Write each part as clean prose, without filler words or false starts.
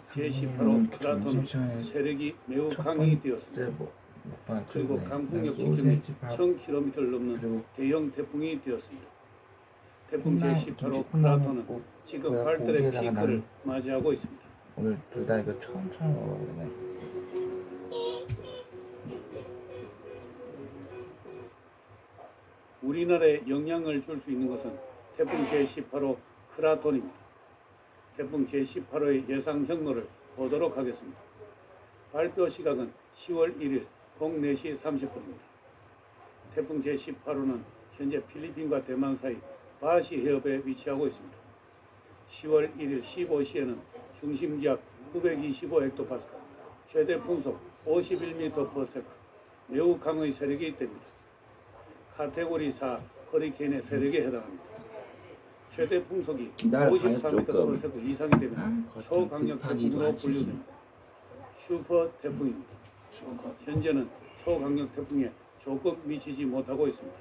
제18호 크라톤은 세력이 매우 강해되었습니다. 그리고 강풍력 지점이 1000km를 넘는 대형 태풍이 되었습니다. 태풍 제18호 크라톤은 지금 발달의 피크를 맞이하고 있습니다. 오늘 둘 다 이거 처음 먹어보네. 우리나라에 영향을 줄 수 있는 것은 태풍 제18호 크라톤입니다. 태풍 제18호의 예상 경로를 보도록 하겠습니다. 발표 시각은 10월 1일 04시 30분입니다. 태풍 제18호는 현재 필리핀과 대만 사이 바시 해협에 위치하고 있습니다. 10월 1일 15시에는 중심기압 925헥토파스칼, 최대 풍속 51m/s, 매우 강의 세력이 됩니다. 카테고리 4 허리케인의 세력에 해당합니다. 최대 풍속이 54m/s 이상이 되면 초강력 태풍으로 분류됩니다. 슈퍼 태풍입니다. 현재는 초강력 태풍에 조금 미치지 못하고 있습니다.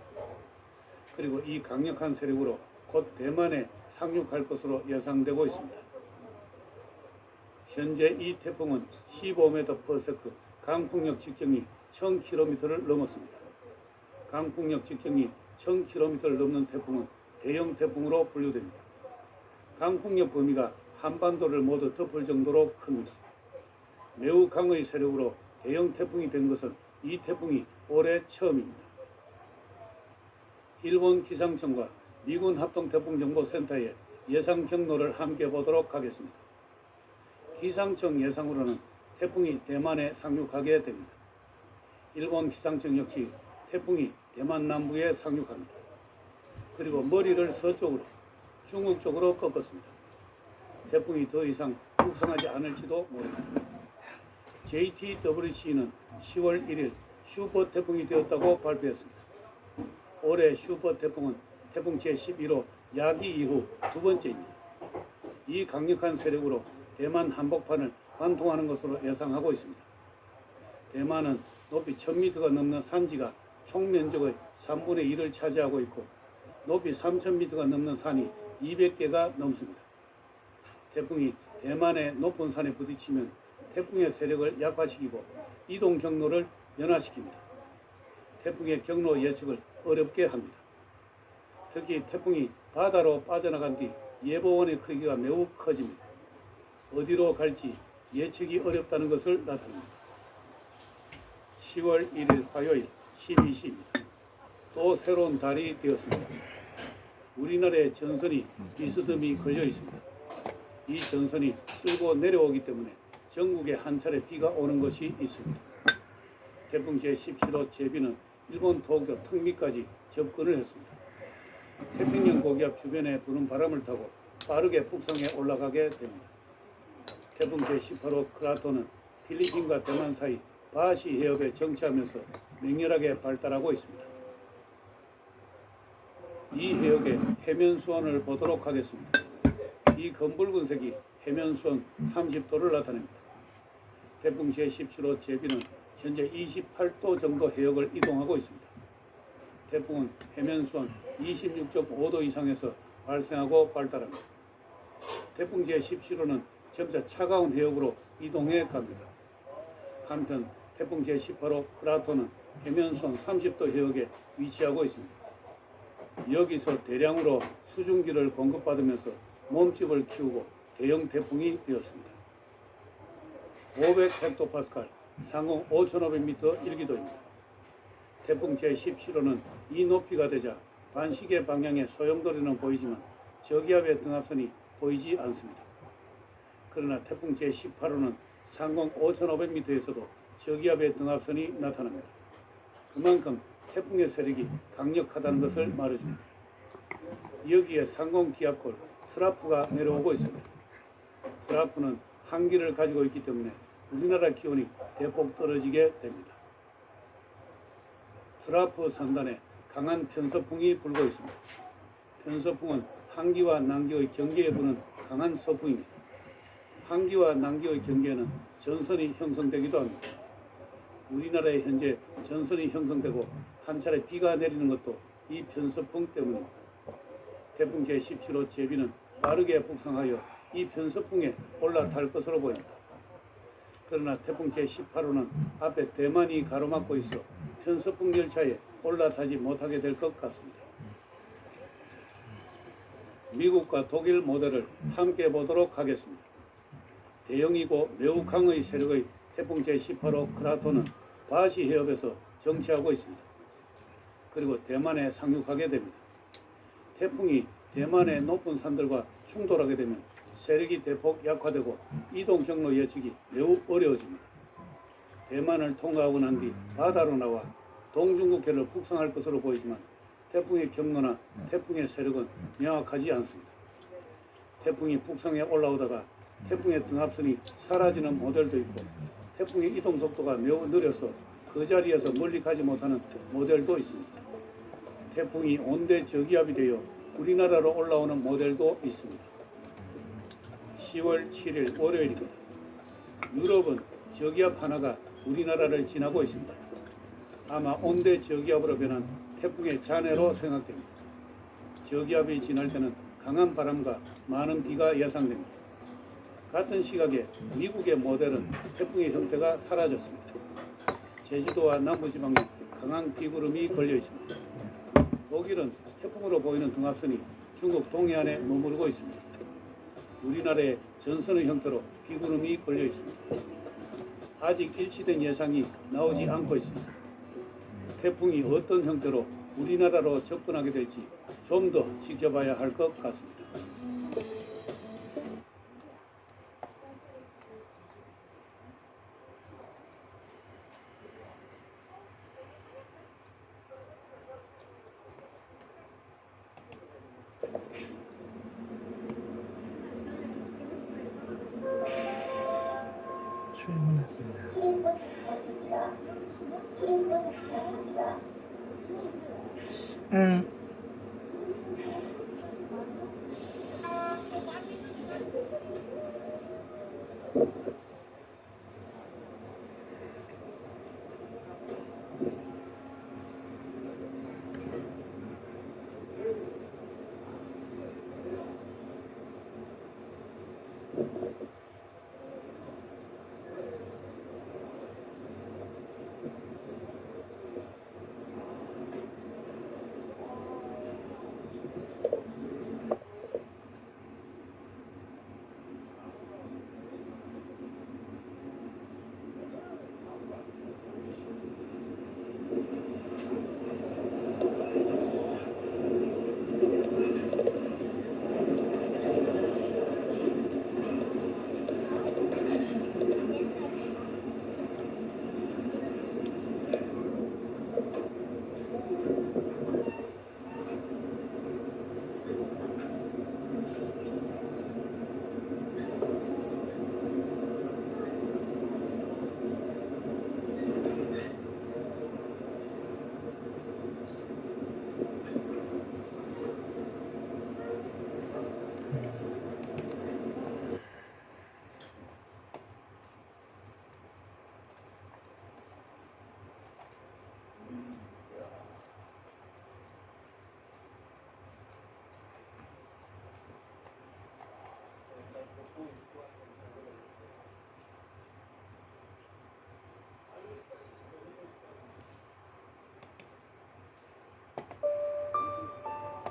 그리고 이 강력한 세력으로 곧 대만에 상륙할 것으로 예상되고 있습니다. 현재 이 태풍은 15m/s 강풍력 직경이 1000km를 넘었습니다. 강풍력 직경이 1000km를 넘는 태풍은 대형 태풍으로 분류됩니다. 강풍력 범위가 한반도를 모두 덮을 정도로 큽니다. 매우 강의 세력으로 대형 태풍이 된 것은 이 태풍이 올해 처음입니다. 일본 기상청과 미군 합동태풍정보센터의 예상 경로를 함께 보도록 하겠습니다. 기상청 예상으로는 태풍이 대만에 상륙하게 됩니다. 일본 기상청 역시 태풍이 대만 남부에 상륙합니다. 그리고 머리를 서쪽으로 중국 쪽으로 꺾었습니다. 태풍이 더 이상 북상하지 않을지도 모릅니다. JTWC는 10월 1일 슈퍼 태풍이 되었다고 발표했습니다. 올해 슈퍼 태풍은 태풍 제11호 야기 이후 두 번째입니다. 이 강력한 세력으로 대만 한복판을 관통하는 것으로 예상하고 있습니다. 대만은 높이 1000m가 넘는 산지가 총 면적의 3분의 1을 차지하고 있고 높이 3000m가 넘는 산이 200개가 넘습니다. 태풍이 대만의 높은 산에 부딪히면 태풍의 세력을 약화시키고 이동 경로를 변화시킵니다. 태풍의 경로 예측을 어렵게 합니다. 특히 태풍이 바다로 빠져나간 뒤 예보원의 크기가 매우 커집니다. 어디로 갈지 예측이 어렵다는 것을 나타냅니다. 10월 1일 화요일 12시입니다. 또 새로운 달이 되었습니다. 우리나라에 전선이 비스듬히 걸려 있습니다. 이 전선이 쓸고 내려오기 때문에 전국에 한 차례 비가 오는 것이 있습니다. 태풍 제17호 제비는 일본 도쿄 턱밑까지 접근을 했습니다. 태평양 고기압 주변에 부는 바람을 타고 빠르게 북상에 올라가게 됩니다. 태풍 제18호 크라톤은 필리핀과 대만 사이 바시 해협에 정치하면서 맹렬하게 발달하고 있습니다. 이 해역의 해면 수온을 보도록 하겠습니다. 이 검붉은색이 해면 수온 30도를 나타냅니다. 태풍 제17호 제비는 현재 28도 정도 해역을 이동하고 있습니다. 태풍은 해면 수온 26.5도 이상에서 발생하고 발달합니다. 태풍 제17호는 점차 차가운 해역으로 이동해 갑니다. 한편 태풍 제18호 크라톤은 해면 수온 30도 해역에 위치하고 있습니다. 여기서 대량으로 수증기를 공급받으면서 몸집을 키우고 대형 태풍이 되었습니다. 500헥토파스칼, 상공 5,500m 일기도입니다. 태풍 제17호는 이 높이가 되자 반시계 방향의 소용돌이는 보이지만 저기압의 등압선이 보이지 않습니다. 그러나 태풍 제18호는 상공 5,500m에서도 저기압의 등압선이 나타납니다. 그만큼 태풍의 세력이 강력하다는 것을 말해줍니다. 여기에 상공 기압골 트라프가 내려오고 있습니다. 트라프는 한기를 가지고 있기 때문에 우리나라 기온이 대폭 떨어지게 됩니다. 트라프 상단에 강한 편서풍이 불고 있습니다. 편서풍은 한기와 난기의 경계에 부는 강한 서풍입니다. 한기와 난기의 경계에는 전선이 형성되기도 합니다. 우리나라에 현재 전선이 형성되고 한 차례 비가 내리는 것도 이 편서풍 때문입니다. 태풍 제17호 제비는 빠르게 북상하여 이 편서풍에 올라탈 것으로 보입니다. 그러나 태풍 제18호는 앞에 대만이 가로막고 있어 편서풍 열차에 올라타지 못하게 될 것 같습니다. 미국과 독일 모델을 함께 보도록 하겠습니다. 대형이고 매우 강의 세력의 태풍 제18호 크라토는 바시 해협에서 정치하고 있습니다. 그리고 대만에 상륙하게 됩니다. 태풍이 대만의 높은 산들과 충돌하게 되면 세력이 대폭 약화되고 이동 경로 예측이 매우 어려워집니다. 대만을 통과하고 난 뒤 바다로 나와 동중국해를 북상할 것으로 보이지만 태풍의 경로나 태풍의 세력은 명확하지 않습니다. 태풍이 북상에 올라오다가 태풍의 등압선이 사라지는 모델도 있고 태풍의 이동 속도가 매우 느려서 그 자리에서 멀리 가지 못하는 모델도 있습니다. 태풍이 온대 저기압이 되어 우리나라로 올라오는 모델도 있습니다. 10월 7일 월요일입니다. 유럽은 저기압 하나가 우리나라를 지나고 있습니다. 아마 온대 저기압으로 변한 태풍의 잔해로 생각됩니다. 저기압이 지날 때는 강한 바람과 많은 비가 예상됩니다. 같은 시각에 미국의 모델은 태풍의 형태가 사라졌습니다. 제주도와 남부지방에 강한 비구름이 걸려 있습니다. 독일은 태풍으로 보이는 등압선이 중국 동해안에 머무르고 있습니다. 우리나라에 전선의 형태로 비구름이 걸려 있습니다. 아직 일치된 예상이 나오지 않고 있습니다. 태풍이 어떤 형태로 우리나라로 접근하게 될지 좀 더 지켜봐야 할 것 같습니다. 출근했습니다. 응.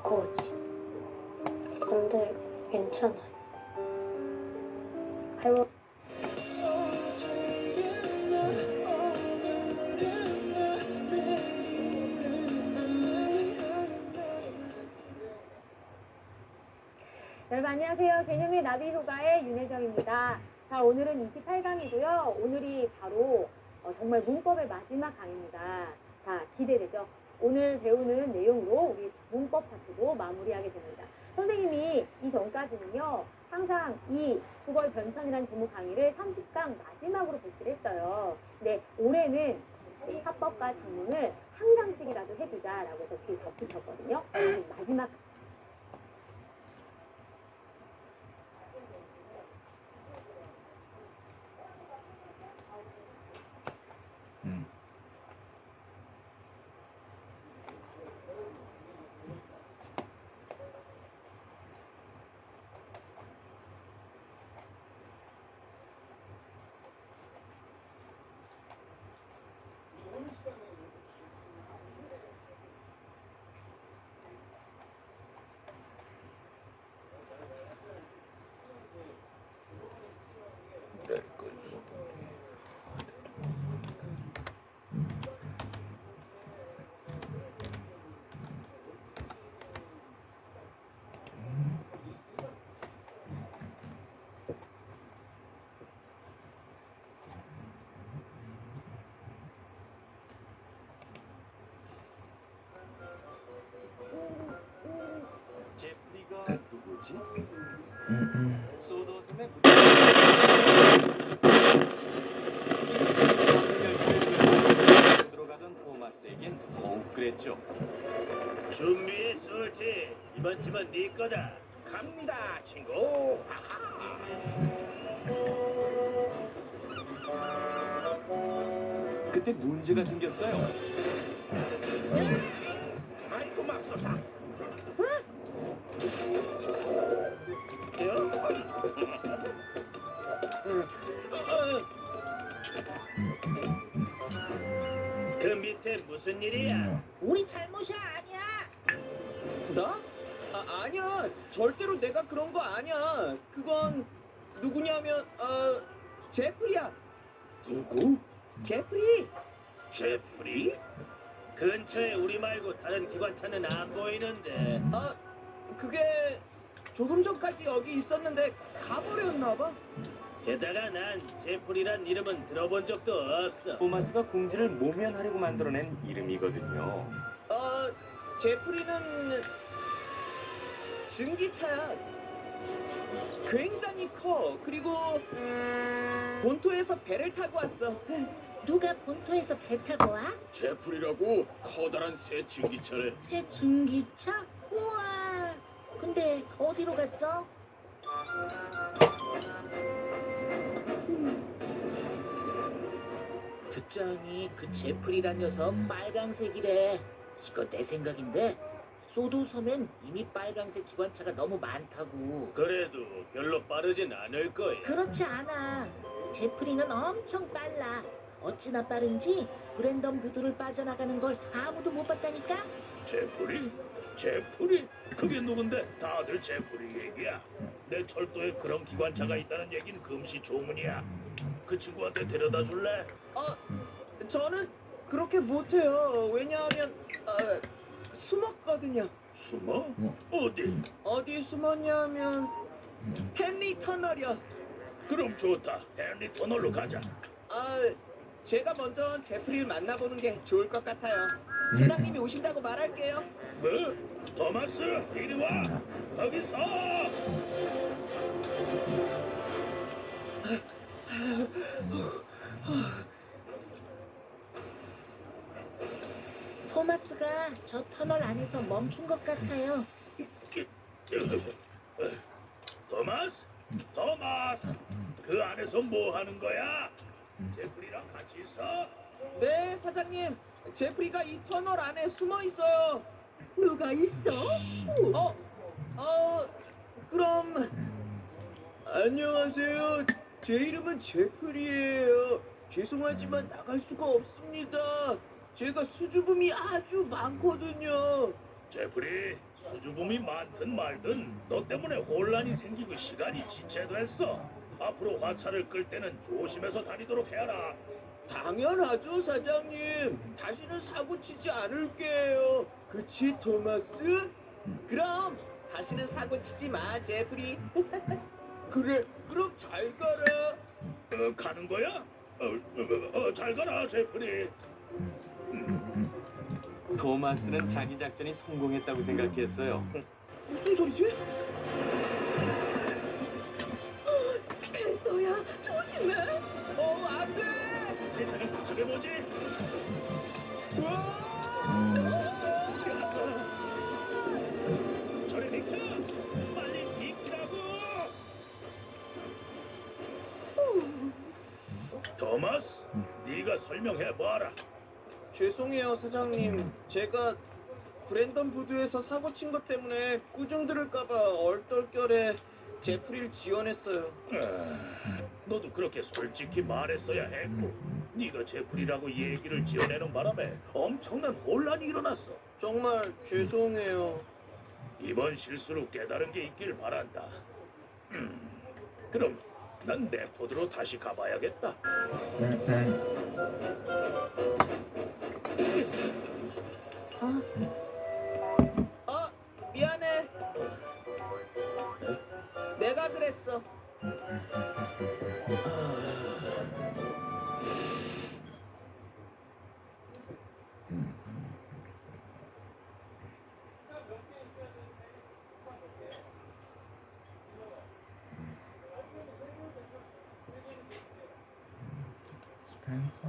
거지. 근데 괜찮아요. 할머 여러분 안녕하세요. 개념의 나비 효과의 윤혜정입니다. 자, 오늘은 28강이고요. 오늘이 바로 정말 문법의 마지막 강입니다. 자, 기대되죠? 오늘 배우는 내용으로 우리 문법 파트도 마무리하게 됩니다. 선생님이 이전까지는요, 항상 이 국어의 변천이라는 제목 강의를 30강 마지막으로 배치를 했어요. 근데 올해는 합법과 작문을 한 강씩이라도 해주자라고 해서 뒤에 덧붙였거든요. 마지막 소도섬의 들어가던 토마스에겐 더욱 그랬죠. 준비했어, 지. 이번 집은 네 거다. 갑니다, 친구. 그때 문제가 생겼어요. 아이고 맙소사. 그 밑에 무슨 일이야? 우리 잘못이 아니야. 나? 아니야. 절대로 내가 그런 거 아니야. 그건 누구냐면 제프리야. 누구? 제프리. 제프리? 근처에 우리 말고 다른 기관차는 안 보이는데. 그게 조금 전까지 여기 있었는데 가버렸나 봐. 게다가 난 제프리란 이름은 들어본 적도 없어. 토마스가 궁지를 모면하려고 만들어낸 이름이거든요. 제프리는 증기차야. 굉장히 커. 그리고 본토에서 배를 타고 왔어. 누가 본토에서 배 타고 와? 제프리라고 커다란 새 증기차래. 새 중기차? 우와. 근데 어디로 갔어? 듣자니 그 제프리란 녀석 빨강색이래. 이거 내 생각인데 소도섬엔 이미 빨강색 기관차가 너무 많다고. 그래도 별로 빠르진 않을 거야. 그렇지 않아. 제프리는 엄청 빨라. 어찌나 빠른지 브랜던 부두를 빠져나가는 걸 아무도 못 봤다니까? 제프리? 제프리? 그게 누군데? 다들 제프리 얘기야. 내 철도에 그런 기관차가 있다는 얘긴 금시초문이야. 그 친구한테 데려다 줄래? 저는 그렇게 못해요. 왜냐하면 숨었거든요. 숨어? 어디? 어디 숨었냐면 헨리 터널이요. 그럼 좋다. 헨리 터널로 가자. 제가 먼저 제프리를 만나보는 게 좋을 것 같아요. 사장님이 오신다고 말할게요. 뭐? 토마스, 이리 와. 거기서. 토마스가 저 터널 안에서 멈춘 것 같아요. 토마스? 토마스! 그 안에서 뭐 하는 거야? 제프리랑 같이 있어? 네, 사장님. 제프리가 이 터널 안에 숨어 있어요. 누가 있어? 그럼 안녕하세요. 제 이름은 제프리예요. 죄송하지만 나갈 수가 없습니다. 제가 수줍음이 아주 많거든요. 제프리, 수줍음이 많든 말든 너 때문에 혼란이 생기고 시간이 지체됐어. 앞으로 화차를 끌 때는 조심해서 다니도록 해라. 당연하죠, 사장님. 다시는 사고 치지 않을게요. 그치, 토마스? 그럼 다시는 사고 치지 마, 제프리. 그래, 그럼 잘 가라. 가는 거야? 잘 가라, 제프리. 토마스는 자기 작전이 성공했다고 생각했어요. 무슨 소리지? 댄서야, 조심해. 안 돼. 세상을 부처해보지. 저리 비켜! 빨리 비키라고! 토마스, 네가 설명해봐라. 죄송해요, 사장님. 제가 브랜던 부두에서 사고 친 것 때문에 꾸중 들을까봐 얼떨결에 제프리를 지원했어요. 너도 그렇게 솔직히 말했어야 했고 네가 제프리라고 얘기를 지어내는 바람에 엄청난 혼란이 일어났어. 정말 죄송해요. 이번 실수로 깨달은 게 있길 바란다. 그럼 난 넷포드로 다시 가봐야겠다. 미안해. 내가 그랬어. 해서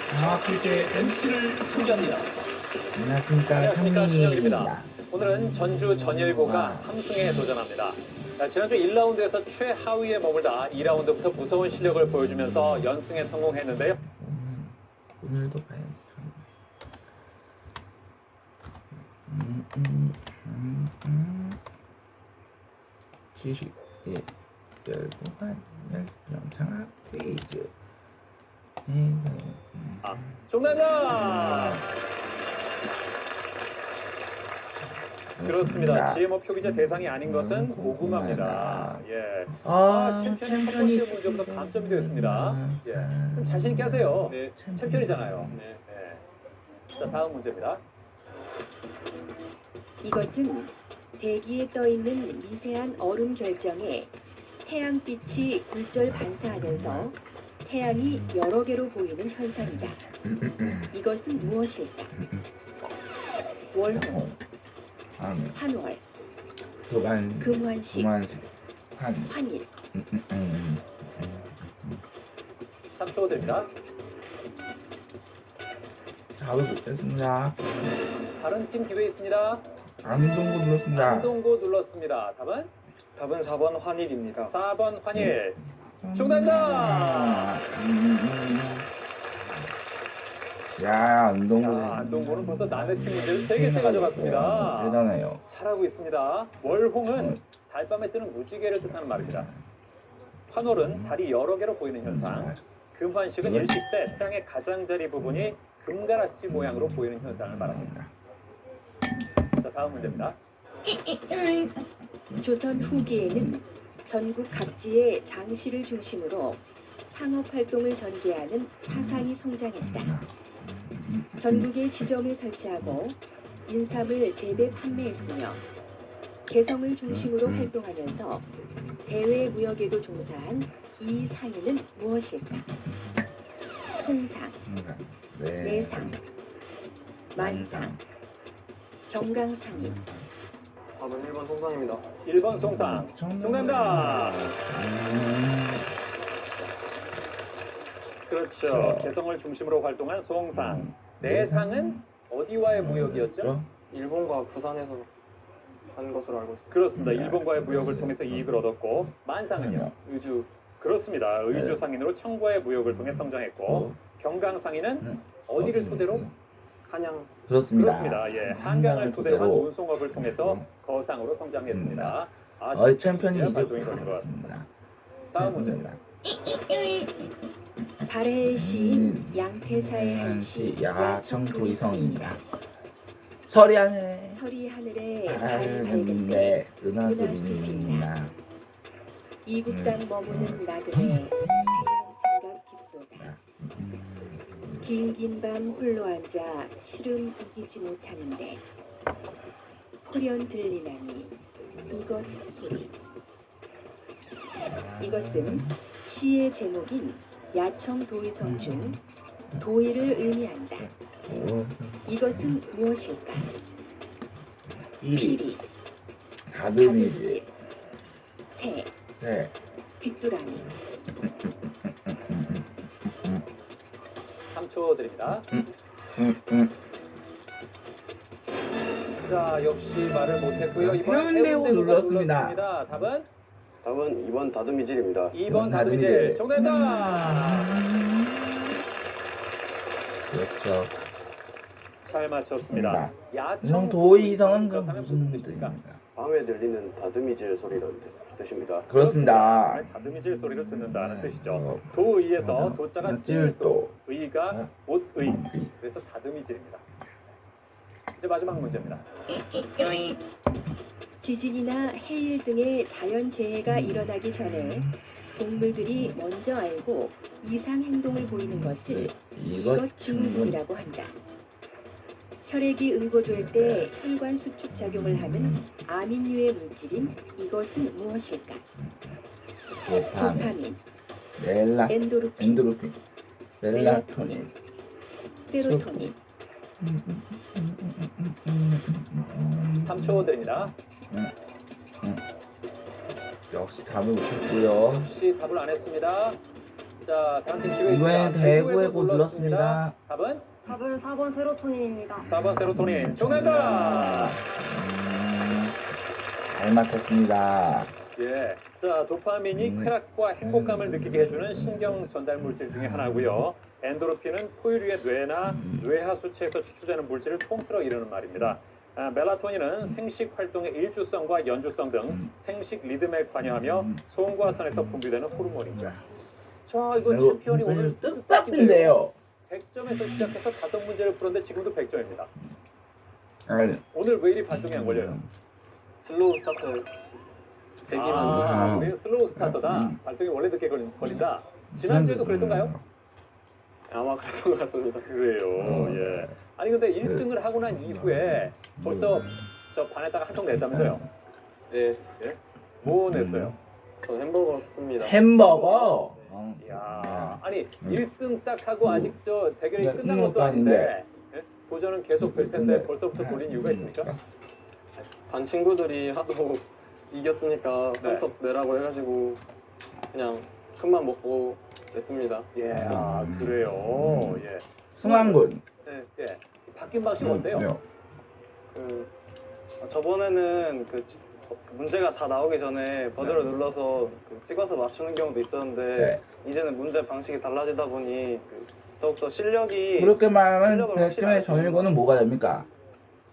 정확히 제 MC를 소개합니다. 안녕하십니까 안녕하십니까, 삼민입니다. 오늘은 전주 전일고가 3승에 도전합니다. 지난주 1라운드에서 최하위에 머물다 2라운드부터 무서운 실력을 보여주면서 연승에 성공했는데요. 오늘도 봐야죠. 지식 열고한 영상학 퀴즈. 정답입니다. 그렇습니다. GMO 표기자 대상이 아닌 것은 고구마입니다. 예. 챔피언이 첫 번째 문제보다 감점이 되었습니다. 예. 좀 자신 있게 하세요. 네. 챔피언이잖아요. 네. 네. 자, 다음 문제입니다. 이것은 대기에 떠 있는 미세한 얼음 결정에 태양빛이 굴절 반사하면서 태양이 여러 개로 보이는 현상이다. 이것은 무엇일까? 월홍, 환월, 금환식, 환일. 3초 드립니다. 답을 못했습니다. 다른 팀 기회 있습니다. 안동고 눌렀습니다. 안동고 눌렀습니다. 답은? 답은 4번 환일입니다. 4번 환일. 정답입니다. 야, 안동고. 안동고는 벌써 남의 팀 문제를 3개째 가져갔습니다. 대단해요. 잘하고 있습니다. 월홍은 달밤에 뜨는 무지개를 뜻하는 말입니다. 환월은 달이 여러 개로 보이는 현상. 금환식은 일식 때 땅의 가장자리 부분이 금가락지 모양으로 보이는 현상을 말합니다. 자, 다음 문제입니다. 조선 후기에는 전국 각지의 장시를 중심으로 상업 활동을 전개하는 사상이 성장했다. 전국에 지점을 설치하고 인삼을 재배 판매했으며 개성을 중심으로 활동하면서 대외 무역에도 종사한 이 상인은 무엇일까? 송상, 내상, 만상, 경강상인. 답은 1번 송상입니다. 1번 송상. 정답입니다. 그렇죠. 개성을 중심으로 활동한 송상. 내상은 어디와의 무역이었죠? 일본과 부산에서 한 것으로 알고 있습니다. 그렇습니다. 일본과의 무역을 통해서 이익을 얻었고, 만상은요? 의주. 그렇습니다. 의주 상인으로 청과의 무역을 통해 성장했고, 경강 상인은 어디를 토대로? 한양. 그렇습니다. 예, 한강을 토대로 한 운송업을 통해서 거상으로 성장했습니다. 챔피언이 이제 발동이 걸린 것 같습니다. 다음 문제입니다. 발해의 시인 양태사의 한시 야청도의성입니다. 서리 하늘에 서리 하늘에 달이 밝은데 은하수 빛나. 이국 땅 머무는 나그네 생각 깊도다. 긴긴 밤 홀로 앉아 시름 우기지 못하는데 홀연 들리나니 이것 소리. 이것은 시의 제목인 야청 도의성 중 도의를 의미한다. 이것은 무엇일까? 피리, 다듬이집, 새, 귀뚜라미. 3초 드립니다. 자, 역시 말을 못했고요. 이번 해운대로 눌렀습니다. 답은? 답은 2번 다듬이질입니다. 2번 다듬이질. 정답입니다. 그렇죠. 잘 맞췄습니다. 야청 도의성은 무슨 뜻입니까? 밤에 들리는 다듬이질 소리라는 뜻입니다. 그렇습니다. 다듬이질 소리를 듣는다는 뜻이죠. 도의에서 도자가 찔도, 의가 옷의, 그래서 다듬이질입니다. 이제 마지막 문제입니다. 지진이나 해일 등의 자연재해가 일어나기 전에 동물들이 먼저 알고 이상 행동을 보이는 것을 이것 증후군이라고 한다. 혈액이 응고될 때 혈관 수축 작용을 하는 아민류의 물질인 이것은 무엇일까? 도파민, 도파민, 엔도르핀, 멜라토닌, 세로토닌. 3초 드립니다. 역시 답을 못했고요. 혹시 답을 안 했습니다. 자, 다음 팀 기회 이번엔 있습니다. 대구에고 눌렀습니다. 답은? 답은 4번 세로토닌입니다. 4번 세로토닌. 정답입니다. 잘 맞췄습니다. 예. 자, 도파민이 쾌락과 행복감을 느끼게 해주는 신경 전달 물질 중에 하나고요. 엔도르핀은 포유류의 뇌나 뇌하 수체에서 추출되는 물질을 통틀어 이루는 말입니다. 멜라토닌은 생식 활동의 일주성과 연주성 등 생식 리듬에 관여하며 소음과선에서 분비되는 호르몬입니다. 자, 이거 챔피언이 오늘 뜻밖인데요. 100점에서 시작해서 5문제를 풀었는데 지금도 100점입니다. 아니, 오늘 왜 이리 발동이 안 걸려요? 슬로우 스타트. 우리는 슬로우 스타터다. 발동이 원래 늦게 걸린다. 지난주에도 그랬던가요? 아마 그랬던 것 같습니다. 그래요. 예. 아니 근데 1등을 하고 난 이후에 벌써 저 반에다가 한 통 냈다면서요? 네. 예? 뭐 냈어요? 저 햄버거 씁니다. 햄버거. 이야. 아니 1승 딱 하고 아직 저 대결이 네, 끝난 끝난 것도 아닌데 아닌데. 예? 도전은 계속 될 텐데 벌써부터 돌린 이유가 있습니까? 반 친구들이 하도 이겼으니까 네. 한턱 내라고 해가지고 그냥 큰맘 먹고 냈습니다. 예. 아 그래요. 예. 승환군. 네. 예. 바뀐 방식 어때요? 저번에는 문제가 다 나오기 전에 버전을 눌러서 찍어서 맞추는 경우도 있었는데 네. 이제는 문제 방식이 달라지다 보니 더욱더 실력이 그렇게 말하면 실력을 100점의 확실히 전일고는 뭐가 됩니까?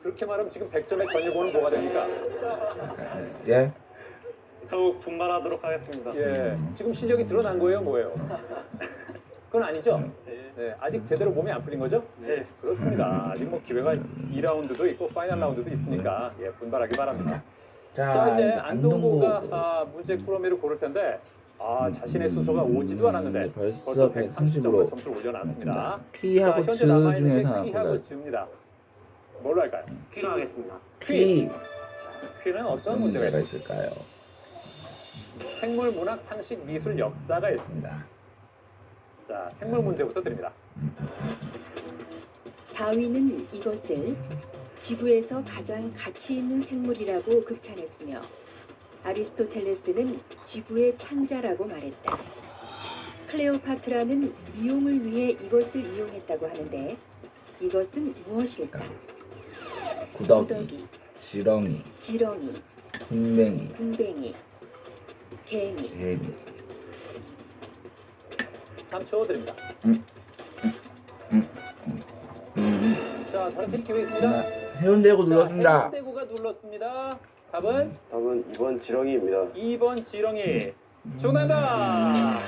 그렇게 말하면 지금 100점의 전일고는 뭐가 됩니까? 예. 더욱 분발하도록 하겠습니다. 예. 지금 실력이 드러난 거예요, 뭐예요? 그건 아니죠? 네, 아직 제대로 몸이 안 풀린 거죠? 네. 그렇습니다. 아직 뭐 기회가 2라운드도 있고 파이널 라운드도 있으니까 예, 분발하기 바랍니다. 자, 자, 이제 이제 안동구가 문제 꾸러미를 고를 텐데 자신의 수소가 오지도 않았는데 벌써 130점을 점수를 올려놨습니다. P하고 자, 현재 즈 남아있는 중에서 게 하나 P하고 골라요. 즈입니다. 뭘로 할까요? P로 하겠습니다. P. 자, P는 어떤 문제가 문제가 있습니까? 있을까요? 생물 문학, 상식, 미술, 역사가 있습니다. 자, 생물 문제부터 드립니다. 다윈은 이것을 지구에서 가장 가치 있는 생물이라고 극찬했으며 아리스토텔레스는 지구의 창자라고 말했다. 클레오파트라는 미용을 위해 이것을 이용했다고 하는데 이것은 무엇일까? 구더기, 지렁이, 지렁이, 군뱅이, 군뱅이, 개미. 개미. 3초 드립니다. 자, 다른 팀 기회 있습니다. 해운대구 눌렀습니다. 해운대구가 눌렀습니다. 답은? 답은 2번 지렁이입니다. 2번 지렁이. 정답입니다.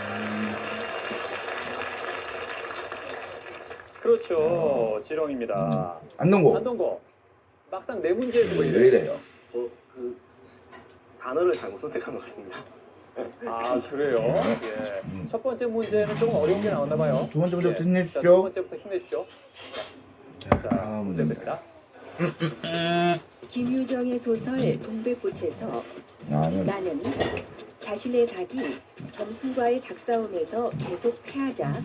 그렇죠. 지렁입니다. 안동구. 안동고. 막상 네 문제에 두고 왜 이래요. 이래요? 단어를 잘못 선택한 것 같습니다. 아, 그래요? 예. 첫 번째 문제는 조금 어려운 게 나왔나 봐요. 두 번째 문제부터 자, 두 힘내십시오. 번째부터 힘내십시오. 자, 자, 다음 문제 문제. 됩니다. 김유정의 소설 동백꽃에서 나는 자신의 닭이 점순과의 닭싸움에서 계속 패하자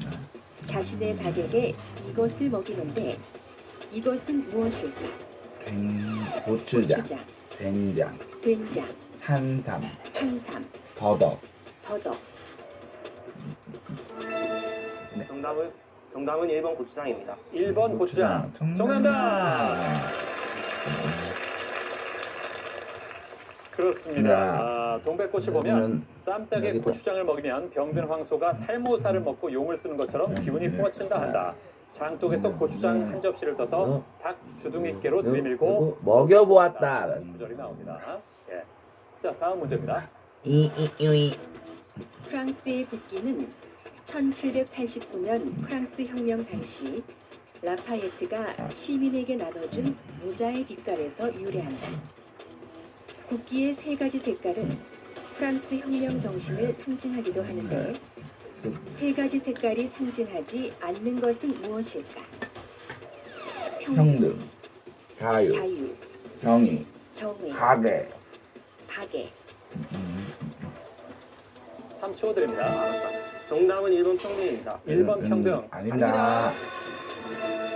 자신의 닭에게 이것을 먹이는데 이것은 무엇일까? 고추장, 된장, 된장, 산삼, 산삼, 더덕. 더덕. 정답은 1번 고추장입니다. 1번 고추장. 정답입니다. 그렇습니다. 동백꽃이 보면 쌈닭에 여기도. 고추장을 먹이면 병든 황소가 살모사를 먹고 용을 쓰는 것처럼 기운이 뻗친다 한다. 장독에서 고추장 한 접시를 떠서 닭 주둥이께로 들이밀고 그리고 먹여보았다라는 구절이 나옵니다. 예. 자, 다음 문제입니다. 프랑스의 국기는 1789년 프랑스 혁명 당시 라파예트가 시민에게 나눠준 모자의 빛깔에서 유래한다. 국기의 세 가지 색깔은 프랑스 혁명 정신을 상징하기도 하는데 세 가지 색깔이 상징하지 않는 것은 무엇일까? 평등, 자유, 자유, 정의, 정의, 박애. 박애. 3초 드립니다. 정답은 1번 평등입니다. 1번 평등. 아닙니다.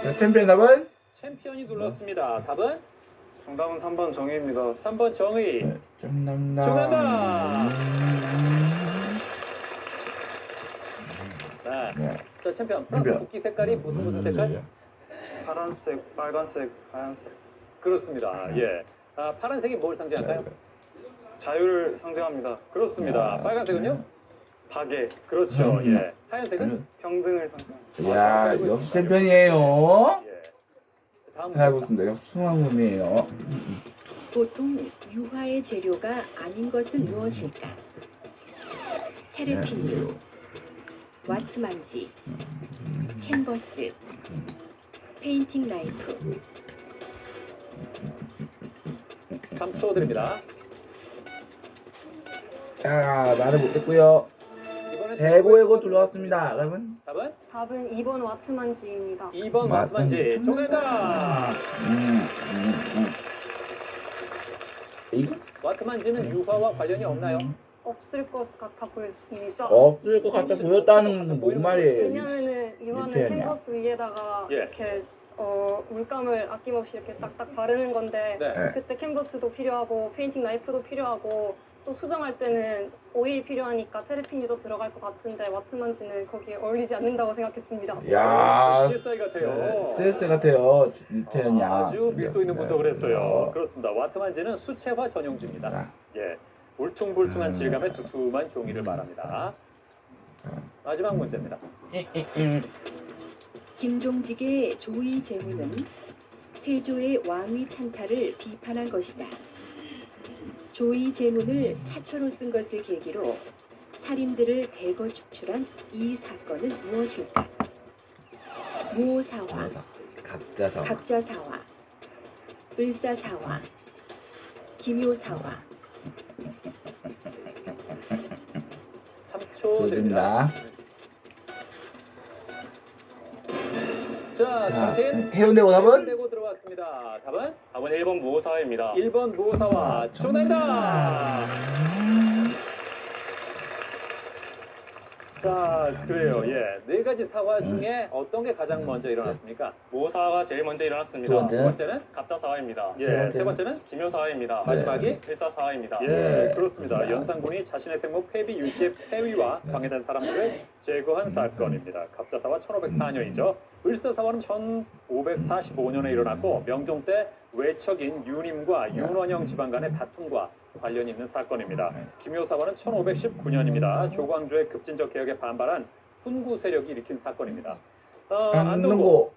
자, 챔피언 답은? 챔피언이 눌렀습니다. 답은 정답은 3번 정의입니다. 3번 정의. 네, 정답. 정답. 네. 네. 자, 챔피언. 프랑스 챔피언. 국기 색깔이 무슨 색깔? 파란색, 빨간색, 하얀색. 그렇습니다. 예. 아, 파란색이 뭘 상징할까요? 자유를 상징합니다. 그렇습니다. 야. 빨간색은요? 박애, 그렇죠. 예. 하얀색은? 평등을 상징합니다. 이야, 역시 챔피언이에요. 예. 다음 잘 알고 있습니다. 역시 승환군이에요. 보통 유화의 재료가 아닌 것은 무엇일까? 테르핀류, 와트만지, 캔버스, 페인팅 나이프. 3초 드립니다. 자, 말을 못했고요. 이번엔 대고해고 들어왔습니다. 여러분. 답은? 답은 2번 와트만지입니다. 2번 마트만지. 정답. 이거 와트만지는 유화와 관련이 없나요? 없을 것 같아 보였습니다. 없을 것 같아 보였다는 뭔 말이에요? 왜냐면은 이거는 유태현이야. 캔버스 위에다가 예. 이렇게 물감을 아낌없이 이렇게 딱딱 바르는 건데 네. 그때 캔버스도 필요하고 페인팅 나이프도 필요하고 또 수정할 때는 오일 필요하니까 테르핀유도 들어갈 것 같은데 와트만지는 거기에 어울리지 않는다고 생각했습니다. 야, CSI 같아요. CS 같아요. 유태현이야. 아주 밀도 있는 분석을 했어요. 어. 그렇습니다. 와트만지는 수채화 전용지입니다. 자, 예. 울퉁불퉁한 질감의 두툼한 종이를 말합니다. 마지막 문제입니다. 김종직의 조의 제후는 세조의 왕위 찬탈을 비판한 것이다. 조의 제문을 사초로 쓴 것을 계기로 살인들을 대거 축출한 이 사건은 무엇일까? 모사화, 각자사. 갑자사화, 을사사화, 김효사화. 3초 드립니다. 좋습니다. 자, 자, 탐팀 해운대고 답은? 되고 들어왔습니다. 답은? 답은 1번 무호사입니다. 1번 무호사와 정답입니다. 자, 그래요. 예. 네 가지 사화 중에 어떤 게 가장 먼저 일어났습니까? 무호사가 제일 먼저 일어났습니다. 두 두 번째는? 번째는? 갑자사화입니다. 예. 세 번째는? 김효사화입니다. 마지막이? 일사사화입니다. 예, 네. 그렇습니다. 그렇습니다. 연산군이 자신의 생모 폐비 윤씨의 폐위와 방해된 사람들을 제거한 사건입니다. 갑자사화 1504년이죠. 을사사화는 1545년에 일어났고 명종 때 외척인 윤임과 윤원영 지방 간의 다툼과 관련이 있는 사건입니다. 김효사화는 1519년입니다. 조광조의 급진적 개혁에 반발한 훈구 세력이 일으킨 사건입니다. 안동고. 안동고.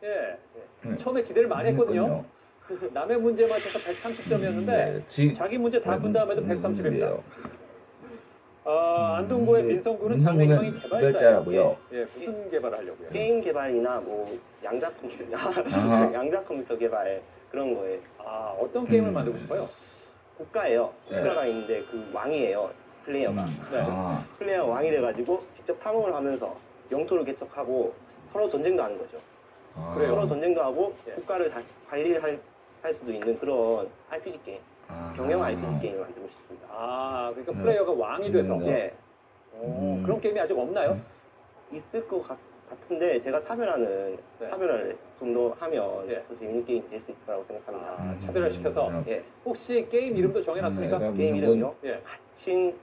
예. 처음에 기대를 많이 했거든요. 남의 문제에 맞춰서 130점이었는데 자기 문제 다 푼 다음에도 130입니다. 안동구의 민성군은 장래형이 개발자라고요. 예, 무슨 개발을 하려고요? 게임 개발이나 뭐 양자 컴퓨터 개발 그런 거에 아, 어떤 게임을 만들고 싶어요? 국가예요. 네. 국가가 있는데 그 왕이에요. 플레이어가. 네. 아, 플레이어 왕이 돼가지고 직접 탐험을 하면서 영토를 개척하고 서로 전쟁도 하는 거죠. 그래요? 서로 전쟁도 하고 예. 국가를 다 관리를 할 수도 있는 그런 RPG 게임, 경영 RPG 게임을 만들고 싶습니다. 아, 그러니까 플레이어가 왕이 돼서. 네, 오, 그런 게임이 아직 없나요? 있을 것 같은데 제가 차별을 좀 더 하면 예. 더 재밌는 게임이 될 수 있을 거라고 생각합니다. 아, 차별을 시켜서. 예. 혹시 게임 이름도 정해놨습니까? 게임 이름이요? 예. 마침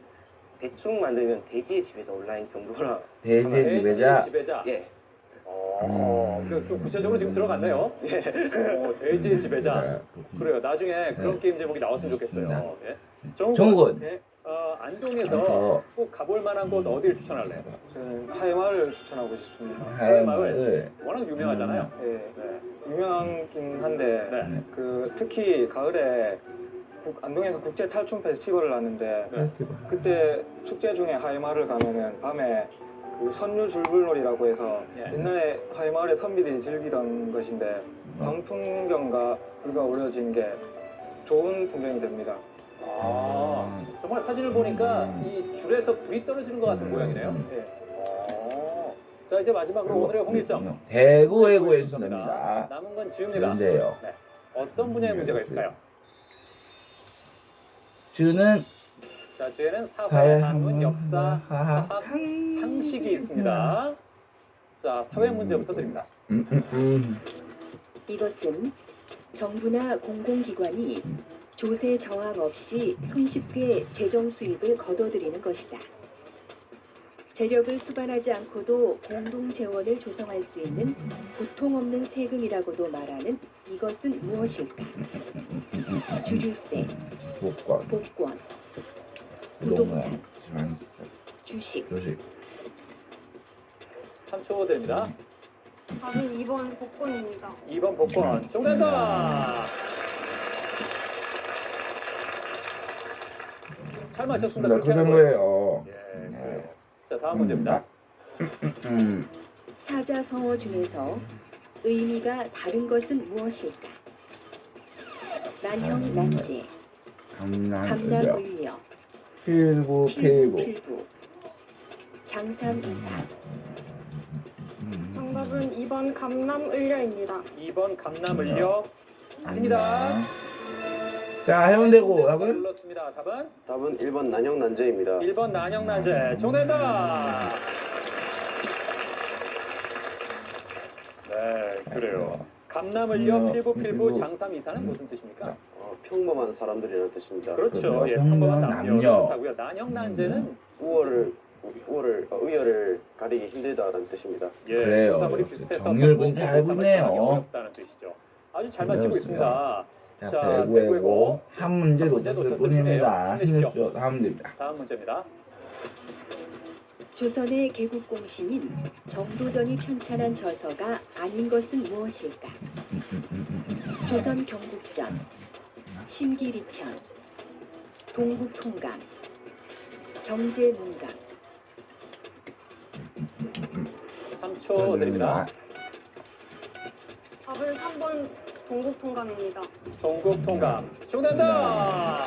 대충 만들면 돼지의 집에서 온라인 정도라. 돼지의 지배자. 지배자. 예. 좀 구체적으로 지금 들어갔네요. 예. 돼지의 지배자. 그래요. 나중에 그런 네. 게임 제목이 나왔으면 좋겠어요. 좋습니다. 예. 정군. 예. 안동에서 그래서 꼭 가볼 만한 곳 어디를 추천할래요? 저는 하회마을을 추천하고 싶습니다. 하회마을. 워낙 유명하잖아요. 예, 네. 유명하긴 한데 네. 그 특히 가을에 안동에서 국제 탈춤 페스티벌을 하는데 페스티벌. 그때 축제 중에 하회마을을 가면은 밤에 그 선류 줄불놀이라고 해서 예. 옛날에 하회마을의 선비들이 즐기던 것인데 광풍경과 불과 어우러진 게 좋은 풍경이 됩니다. 정말 사진을 보니까 이 줄에서 불이 떨어지는 것 같은 모양이네요. 예. 자, 이제 마지막으로 오늘의 홍일점. 대구 해고에 있습니다. 남은 건 지읍니다. 문제예요. 네. 어떤 분야의 문제가 있을까요? 주는 자, 뒤에는 사회, 사회, 학문, 역사, 화학, 과학, 상식이 있습니다. 자, 사회 문제부터 드립니다. 이것은 정부나 공공기관이 조세 저항 없이 손쉽게 재정 수입을 거둬들이는 것이다. 재력을 수반하지 않고도 공동 재원을 조성할 수 있는 보통 없는 세금이라고도 말하는 이것은 무엇일까? 주주세, 복권, 복권, 부동산, 부동산, 지방세, 주식. 조식. 3초 드립니다. 답은 2번 복권입니다. 2번 복권. 정답입니다. 잘 맞췄습니다. 그렇게 그런 하는 거예요. 거예요. 예, 그래요. 자, 다음 문제입니다. 사자성어 중에서 의미가 다른 것은 무엇일까? 난형 난제, 감남 감남, 을려, 필부, 필부. 필부, 장삼 이상. 정답은 2번 감남을려입니다. 2번 감남을려. 아닙니다. 자, 해운대고 답은? 불렀습니다. 답은? 답은 1번 난형난제입니다. 1번 난형난제. 정답입니다. 네, 그래요. 감남을려, 필부, 장삼 이사는 무슨 뜻입니까? 평범한 사람들이라는 뜻입니다. 그렇죠. 예, 평범한 평범한 남녀. 남녀하고요. 난형난제는 우월을 가리기 힘들다는 뜻입니다. 예, 그래요. 사물이 역시 비슷해서 정렬군이 꼭 잘 알고 구분하기 있네요. 어렵다는 뜻이죠. 아주 잘 맞히고 그렇습니다. 있습니다. 자, 자, 배구이고 한 문제 한 문제 놓쳤을 놓쳤을 뿐입니다. 뿐이에요. 힘내십시오. 힘내십시오. 다음 문제입니다. 다음 문제입니다. 조선의 개국공신인 정도전이 편찬한 저서가 아닌 것은 무엇일까? 조선 경국전, 심기리편, 동국통감, 경제문감. 3초 드립니다. 답은 3번 동국통감입니다. 동국통감. 정답입니다.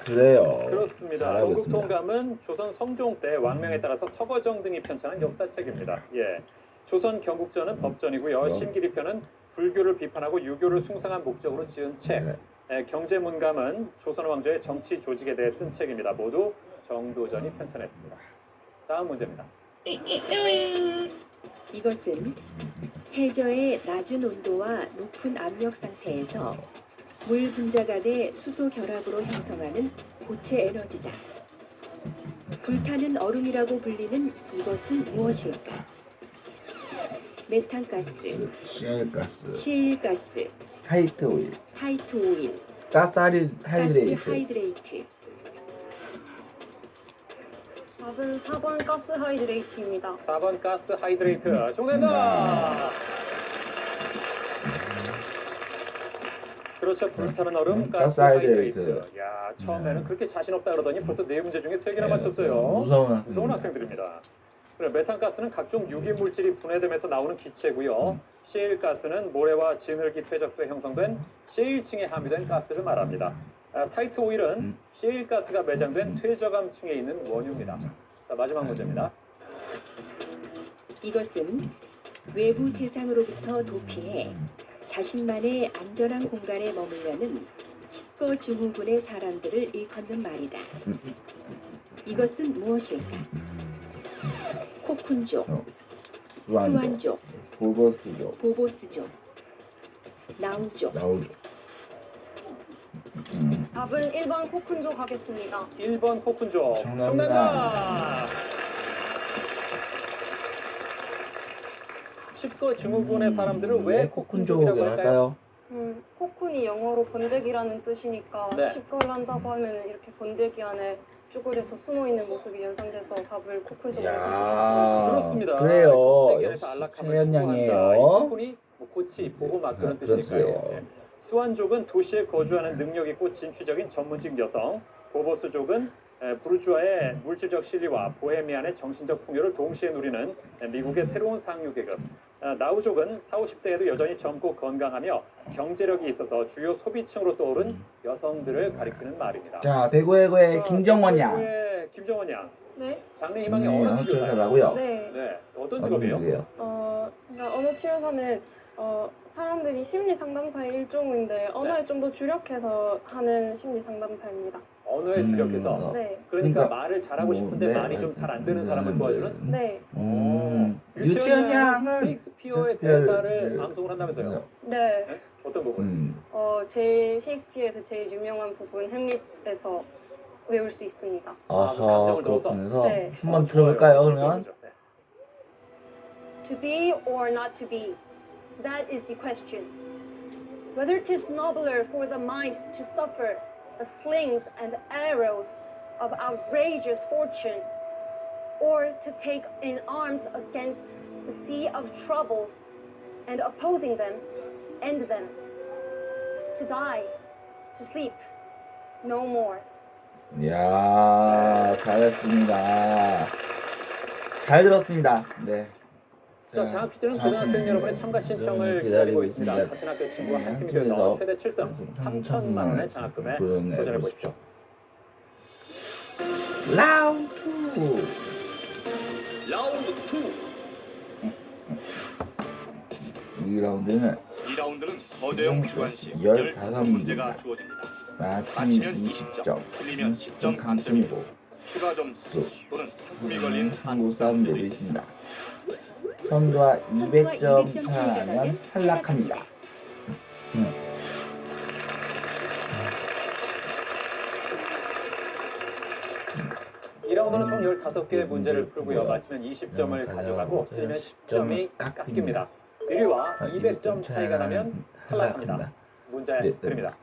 그래요. 그렇습니다. 잘하고 있습니다. 동국통감은 조선 성종 때 왕명에 따라서 서거정 등이 편찬한 역사책입니다. 예. 조선 경국전은 법전이고요. 심기리편은 불교를 비판하고 유교를 숭상한 목적으로 지은 책. 네. 경제문감은 조선 왕조의 정치 조직에 대해 쓴 책입니다. 모두 정도전이 편찬했습니다. 다음 문제입니다. 이것은 해저의 낮은 온도와 높은 압력 상태에서 물 분자가 돼 수소 결합으로 형성하는 고체 에너지다. 불타는 얼음이라고 불리는 이것은 무엇일까? 메탄가스, 셰일가스, 시일가스, 하이트 오일, 타이트 오일, 가스 가스 하이드레이트. 하이드레이트. 답은 4번 가스하이드레이트입니다. 4번 가스 하이드레이트. 정답입니다. 그렇죠. 불타는 얼음, 가스 하이드레이트. 야, 처음에는 그렇게 자신 없다 그러더니 벌써 4문제 중에 3개나 맞췄어요. 무서운 학생들입니다. 그래, 메탄가스는 각종 유기 물질이 분해되면서 나오는 기체고요. 시일가스는 모래와 진흙이 퇴적돼 형성된 시일층에 함유된 가스를 말합니다. 타이트 오일은 시일가스가 매장된 퇴적암층에 있는 원유입니다. 자, 마지막 문제입니다. 이것은 외부 세상으로부터 도피해 자신만의 안전한 공간에 머물려는 칩거 증후군의 사람들을 일컫는 말이다. 이것은 무엇일까? 코쿤족, 수완족, 보보스족, 보보스족, 나우족. 답은 1번 코쿤족 하겠습니다. 1번 코쿤족. 정답입니다. 칩거 증후군의 사람들을 왜 코쿤족이라고 할까요? 코쿤이 영어로 번데기라는 뜻이니까 네. 칩거를 한다고 하면 이렇게 번데기 안에 쭈그려서 숨어있는 모습이 연상돼서 답을 코쿤족으로 야, 그렇습니다. 그래요. 번데기에서 역시 안락함을 최연양이에요. 추구한다. 코쿤이 뭐 고치, 보고 막 그런 뜻이니까요. 그렇죠. 네. 수완족은 도시에 거주하는 능력 있고 진취적인 전문직 여성. 보보스족은 부르주아의 물질적 실리와 보헤미안의 정신적 풍요를 동시에 누리는 미국의 새로운 상류 계급. 나우족은 40, 50대에도 여전히 젊고 건강하며 경제력이 있어서 주요 소비층으로 떠오른 여성들을 가리키는 말입니다. 자, 대구의 김정원 양. 대구의 김정원 양. 네. 장래 희망이 네, 어느 어느 직업이요? 직업이라고요? 네. 네. 어떤 직업이에요? 그러니까 어느 치료사는 사람들이 심리 상담사의 일종인데 언어에 좀 더 주력해서 하는 심리 상담사입니다. 언어에 주력해서. 네. 그러니까 말을 잘하고 싶은데 네. 말이 좀 잘 안 되는 사람을 도와주는. 네. 유치원 양은 셰익스피어의 대사를 암송을 한다면서요? 네. 네? 어떤 부분? 제일 셰익스피어에서 제일 유명한 부분 햄릿에서 외울 수 있습니다. 아하, 그렇군요. 네. 한번 들어볼까요, 그러면? 네. To be or not to be, that is the question. Whether 'tis nobler for the mind to suffer the slings and arrows of outrageous fortune, or to take in arms against the sea of troubles, and opposing them, end them. To die, to sleep, no more. 이야, 잘했습니다. 잘 들었습니다. 네. 자, 장학 퀴즈는 고등학생 여러분의 참가 신청을 기다리고 있습니다. 같은 학교 친구와 한 팀이 돼서 최대 7승 3천만 원의 장학금에 도전해 보십시오. 라운드 2. 라운드 2. 2라운드는 2라운드는 거대형 주관식 15문제가 주어집니다. 맞히면 20점, 틀리면 10점 감점이고 추가 점수 또는 상품이 걸린 한국 사람들도 있습니다. 선두와 200점 차이나면 탈락합니다. 2라운드는 총 15개의 문제를 풀고요. 맞히면 20점을 가져가고 틀리면 10점이 깎입니다. 1위와 200점 차이가 나면 탈락합니다. 문제 드립니다.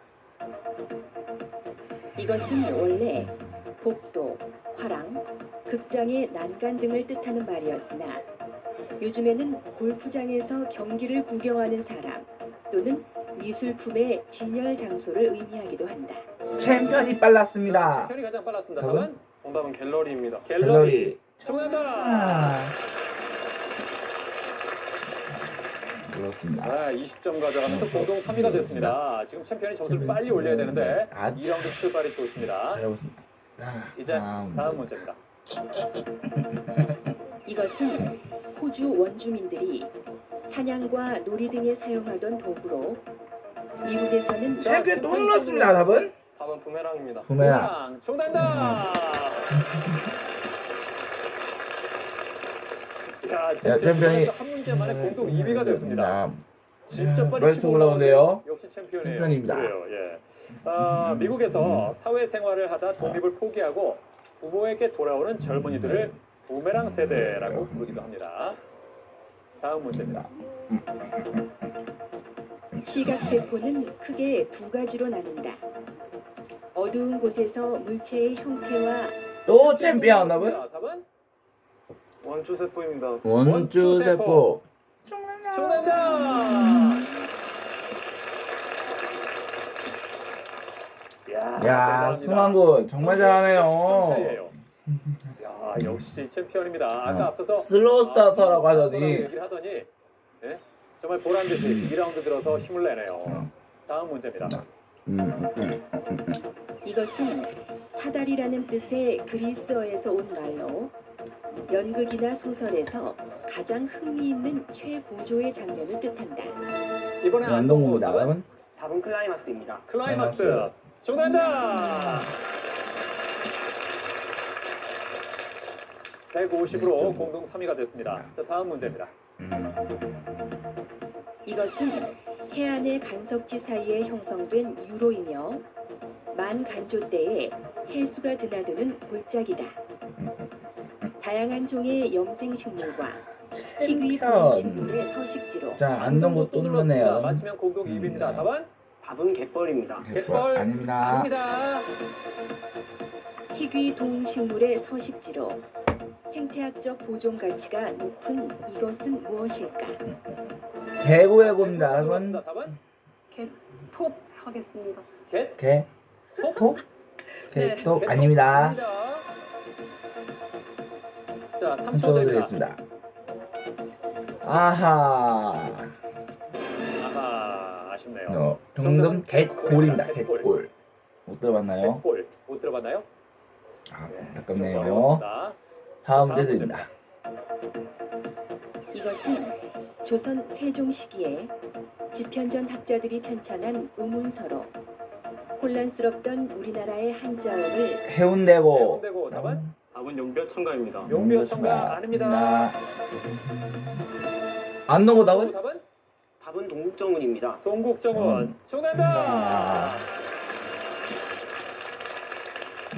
이것은 원래 복도, 화랑, 극장의 난간 등을 뜻하는 말이었으나 요즘에는 골프장에서 경기를 구경하는 사람 또는 미술품의 진열 장소를 의미하기도 한다. 챔피언이 빨랐습니다. 챔피언이 가장 빨랐습니다. 답은? 답은? 정답은 갤러리입니다. 갤러리. 정답! 그렇습니다. 20점 가져가면서 공동 3위가 됐습니다. 지금 챔피언이 점수를 빨리 올려야 되는데 2라운드 출발이 좋습니다. 잘해보겠습니다. 이제 다음 문제입니다. 이것은 호주 원주민들이 사냥과 놀이 등에 사용하던 도구로 미국에서는 챔피언 또 눌렀습니다. 답은? 답은 부메랑입니다. 부메랑. 정답입니다. 야, 챔피언이 한 문제 만에 공동 2위가 됐습니다. 진짜 빨리 멀리 올라오네요. 역시 챔피언이에요. 챔피언입니다. 그래요, 예. 미국에서 사회생활을 하다 독립을 포기하고 부모에게 돌아오는 젊은이들을 부메랑 세대라고 부르기도 합니다. 다음 문제입니다. 시각세포는 크게 두 가지로 나눈다. 어두운 곳에서 물체의 형태와 또 챔피언 답은? 답은? 원주세포입니다. 원주세포. 정답입니다. 야, 승환군 정말 잘하네요. 야, 역시 챔피언입니다. 아까 앞서서 슬로우 스타터라고 하더니 얘기를 하더니 네? 정말 보란 듯이 2라운드 들어서 힘을 내네요. 다음 문제입니다. 이것은 사다리라는 뜻의 그리스어에서 온 말로 연극이나 소설에서 가장 흥미있는 최고조의 장면을 뜻한다. 이번에 안동국입니다. 답은? 답은 클라이막스입니다. 클라이막스. 정답입니다. 150으로 공동 3위가 됐습니다. 자, 다음 문제입니다. 이것은 해안의 간석지 사이에 형성된 유로이며 만 간조 때에 해수가 드나드는 골짜기다. 다양한 종의 염생식물과 희귀 동식물의 서식지로 자, 안동국 또 눌렀네요. 맞히면 공동 2위입니다. 답은? 답은 갯벌입니다. 갯벌 아닙니다. 아닙니다. 희귀 동식물의 서식지로 생태학적 보존 가치가 높은 이것은 무엇일까? 대구에 봅니다. 답은? 답은? 개톱 하겠습니다. 개? 톱? 개톱 아닙니다. 자, 3초 선쪽을 드립니다. 드리겠습니다. 아하. 아쉽네요. 정답은 갯골입니다. 갯골. 못 들어봤나요? 갯골 못 들어봤나요? 아, 좀 안타깝네요. 어려웠습니다. 다음 문제 드립니다. 이것은 조선 세종 시기에 집현전 학자들이 편찬한 의문서로 혼란스럽던 우리나라의 한자어를 해운대고. 해운대고 답은 답은 용비어 첨가입니다. 용비어 첨가 아닙니다. 안동고 답은? 답은 답은 동국정운입니다. 동국정운 정답.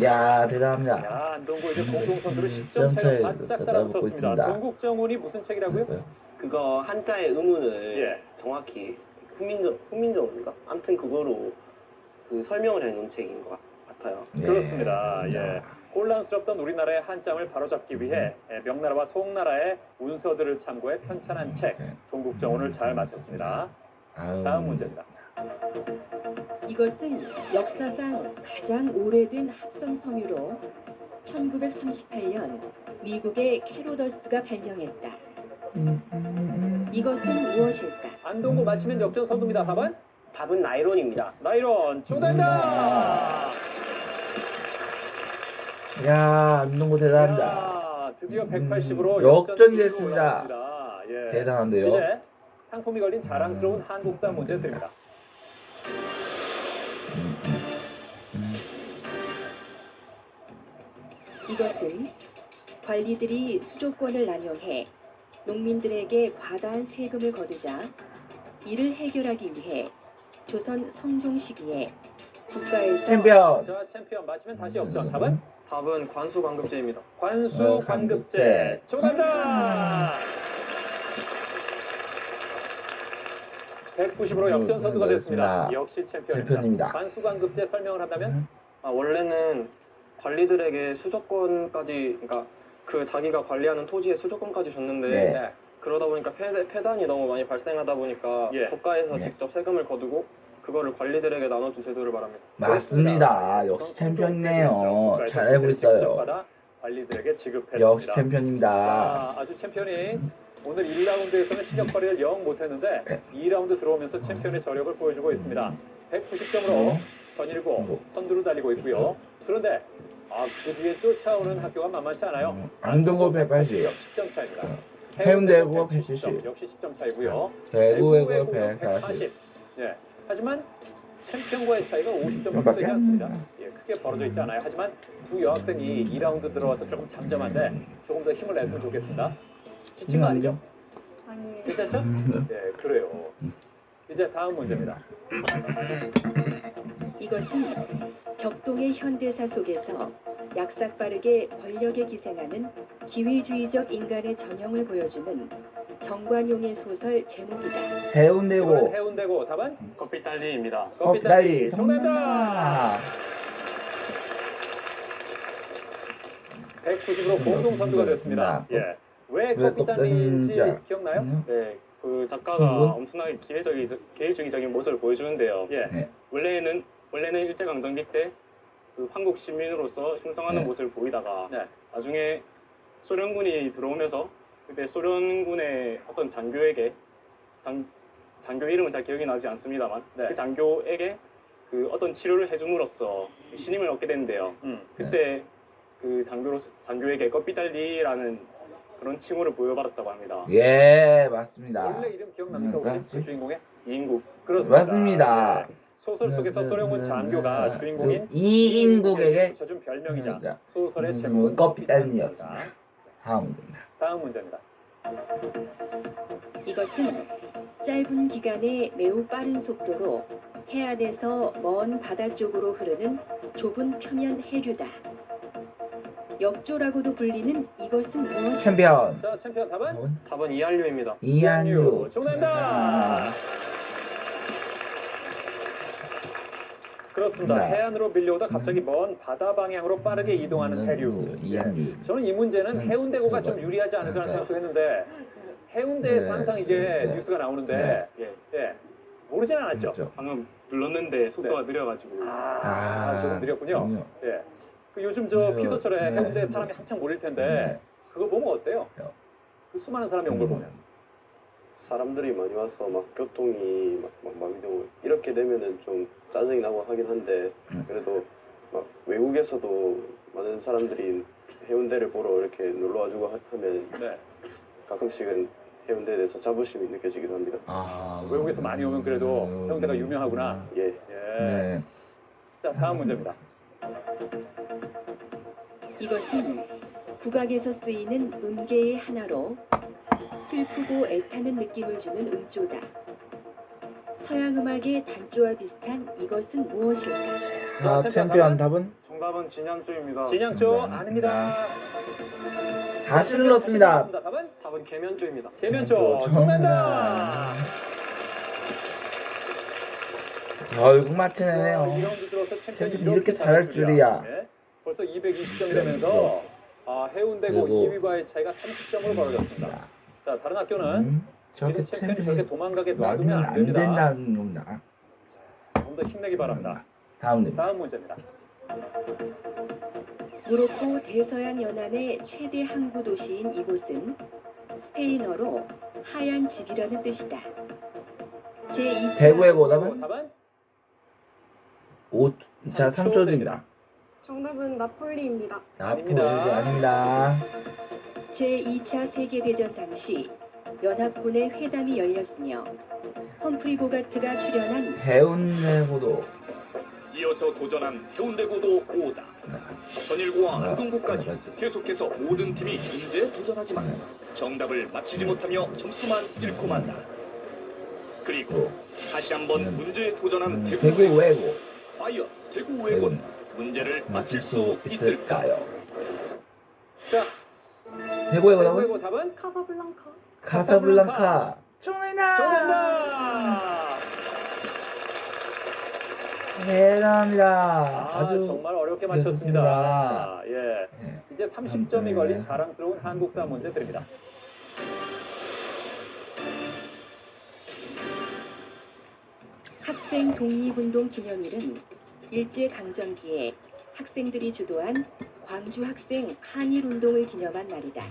야, 대단합니다. 야, 안동고 이제 공동선두로 10점 시점 차이로 차이로 바짝 따라붙고 따라붙었습니다. 있습니다. 동국정운이 무슨 책이라고요? 그거 한자의 의문을 예. 정확히 훈민정음인가? 아무튼 그거로 그 설명을 해놓은 책인 것 같아요. 네, 그렇습니다. 그렇습니다. 예. 혼란스럽던 우리나라의 한자음을 바로잡기 위해 명나라와 송나라의 문서들을 참고해 편찬한 책 네. 동국정운을 잘 맞췄습니다. 아유, 다음 문제입니다. 이것은 역사상 가장 오래된 합성 섬유로 1938년 미국의 캐로더스가 발명했다. 이것은 무엇일까? 안동고 맞히면 역전 선두입니다. 답은? 답은 나이론입니다. 나이론 정답입니다. 야, 안동고 대단합니다. 야, 드디어 180으로 역전이 됐습니다. 예. 대단한데요. 이제 상품이 걸린 자랑스러운 한국사 문제 드립니다. 이것은 관리들이 수조권을 남용해 농민들에게 과다한 세금을 거두자 이를 해결하기 위해 조선 성종 시기에 국가에서 챔피언. 자, 챔피언 맞히면 다시 역전. 답은? 답은 관수관급제입니다. 관수 관급제. 정답. 190으로 역전 선두가 됐습니다. 역시 챔피언입니다. 관수 관급제 설명을 한다면? 원래는 관리들에게 수조권까지, 그러니까 그 자기가 관리하는 토지의 수조권까지 줬는데 네. 그러다 보니까 폐단이 너무 많이 발생하다 보니까 예. 국가에서 네. 직접 세금을 거두고 그거를 관리들에게 나눠준 제도를 말합니다. 맞습니다. 역시 챔피언이네요. 잘 알고 있어요. 받아 관리들에게 지급했습니다. 역시 챔피언입니다. 자, 아주 챔피언이 오늘 1라운드에서는 실력 발휘를 영 못했는데 2라운드 들어오면서 챔피언의 저력을 보여주고 있습니다. 190점으로 전일고 선두를 달리고 있고요. 그런데 그 뒤에 쫓아오는 학교가 만만치 않아요. 안동고 180. 10점 차입니다. 해운대고 170. 역시 10점 차이고요. 대구에고 140. 140. 예. 하지만 챔피언과의 차이가 50점밖에 되지 않습니다. 예, 크게 벌어져 있지 않아요. 하지만 두 여학생이 2라운드 들어와서 조금 잠잠한데 조금 더 힘을 냈으면 좋겠습니다. 지친 거 아니죠? 아니에요. 괜찮죠? 네, 그래요. 이제 다음 문제입니다. 이것은 격동의 현대사 속에서 약삭빠르게 권력에 기생하는 기회주의적 인간의 전형을 보여주는 정관용의 소설 제목이다. 해운대고. 해운대고 답은? 커피딸리입니다. 커피딸리. 정답! 190으로 공동 선두가 됐습니다. 예. 왜 커피딸리인지 기억나요? 네, 그 작가가 충분? 엄청나게 기회주의적인 모습을 보여주는데요. 예. 네. 원래는 일제강점기 때 그 한국 시민으로서 충성하는 네. 모습을 보이다가 네. 나중에 소련군이 들어오면서 그때 소련군의 어떤 장교 이름은 잘 기억이 나지 않습니다만 네. 그 장교에게 그 어떤 치료를 해줌으로써 신임을 얻게 된대요. 그때 그 장교에게 꺼삐달리라는 그런 칭호를 부여받았다고 합니다. 예, 맞습니다. 원래 이름 기억납니까? 혹시 그 주인공의? 이인국. 그렇습니다. 맞습니다. 네. 소설 속에서 소련군 장교가 주인공인 이인국에게 붙여준 별명이자 네. 소설의 제목은 커피딸리였습니다. 다음 문제입니다. 다음 문제입니다. 이것은 짧은 기간에 매우 빠른 속도로 해안에서 먼 바다 쪽으로 흐르는 좁은 표면 해류다. 역조라고도 불리는 이것은 무엇일까? 챔피언. 자, 챔피언 답은? 답은 이한류입니다. 이한류. 정답입니다. 그렇습니다. 네. 해안으로 밀려오다 갑자기 먼 바다 방향으로 빠르게 이동하는 해류. 이한류. 저는 이 문제는 해운대고가 좀 유리하지 않을까라는 생각도 했는데 해운대에서 네. 항상 이게 네. 뉴스가 나오는데 예. 모르진 않았죠. 그렇죠. 방금 눌렀는데 속도가 느려가지고. 조금 느렸군요. 예. 그 요즘 저 네. 피서철에 네. 해운대 사람이 한창 몰릴 텐데 네. 그거 보면 어때요? 네. 그 수많은 사람이 온 걸 보면. 사람들이 많이 와서 막 교통이 막 이렇게 되면은 좀 짜증이 나고 하긴 한데 그래도 막 외국에서도 많은 사람들이 해운대를 보러 이렇게 놀러 와주고 하면 네. 가끔씩은 해운대에 대해서 자부심이 느껴지기도 합니다. 아, 외국에서 많이 오면 그래도 해운대가 유명하구나. 예. 예. 네. 자, 다음 문제입니다. 이것은 국악에서 쓰이는 음계의 하나로 슬프고 애타는 느낌을 주는 음조다. 서양 음악의 단조와 비슷한 이것은 무엇일까? 자, 챔피언 답은 정답은 진양조입니다. 진양조 아닙니다. 다시 눌렀습니다. 답은 계면조입니다. 계면조 정답. 결국 맞히네요. 2라운드 들어서 챔피언이 챔피언 이렇게 잘할 줄이야. 네. 벌써 220점이 되면서 해운대고 그리고 2위과의 차이가 30점으로 벌어졌습니다. 자, 다른 학교는 저렇게 챔피언이 저렇게 챔피언이 도망가게 놔두면 놔두면 안 안 됩니다. 된다는 겁니다. 좀 더 힘내기 바랍니다. 다음 문제입니다. 모로코 대서양 연안의 최대 항구 도시인 이곳은 스페인어로 하얀 집이라는 뜻이다. 제2차 대구의 고답은 답은 5자 3초입니다. 정답은 나폴리입니다. 나폴리 아닙니다. 제2차 세계대전 당시 연합군의 회담이 열렸으며 험프리 보가트가 출연한 해운대고도 이어서 도전한 해운대고도 5다. 전일고와 안동고까지 계속해서 모든 팀이 문제에 도전하지만 정답을 맞히지 못하며 점수만 잃고 만다. 그리고 다시 한번 문제에 도전한 대구 외고 과연 대구 외고는 문제를 맞힐 수 있을까요? 자, 대구의 고답은 답은 카사블랑카. 카사블랑카. 정답. 대단합니다. 아주 정말 어렵게 맞췄습니다. 자, 예. 이제 30점이 걸린 자랑스러운 한국사 문제 드립니다. 학생 독립운동 기념일은 일제강점기에 학생들이 주도한 광주 학생 항일운동을 기념한 날이다.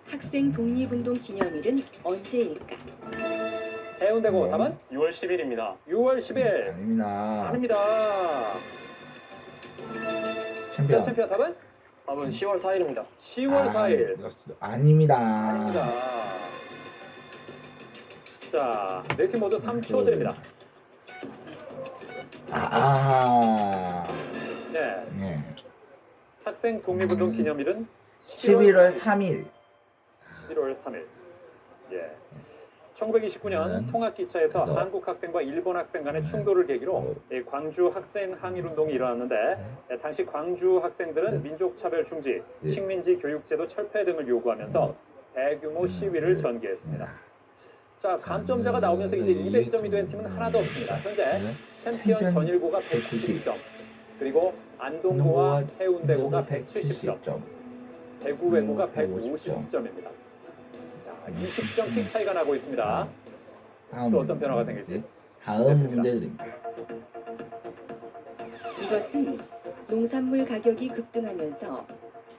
학생 독립운동 기념일은 언제일까? 해운대고 답은 6월 10일입니다. 6월 10일. 아닙니다. 아닙니다. 챔피언. 챔피언 답은? 답은 10월 4일입니다. 10월 4일. 아닙니다. 아닙니다. 자, 네 팀 모두 3초 드립니다. 네. 네. 학생 독립운동 기념일은 11월 3일. 11월 3일. 예. 1929년 통합기차에서 한국 학생과 일본 학생 간의 충돌을 계기로 광주 학생 항일운동이 일어났는데 당시 광주 학생들은 민족차별 중지, 식민지 교육제도 철폐 등을 요구하면서 대규모 시위를 전개했습니다. 자, 감점자가 나오면서 이제 200점이 된 팀은 하나도 없습니다. 현재 챔피언 전일고가 190점, 그리고 안동고와 해운대고가 170점, 대구 외고가 150점입니다. 자, 20점씩 차이가 나고 있습니다. 또 어떤 변화가 생길지. 다음 문제 드립니다. 이것은 농산물 가격이 급등하면서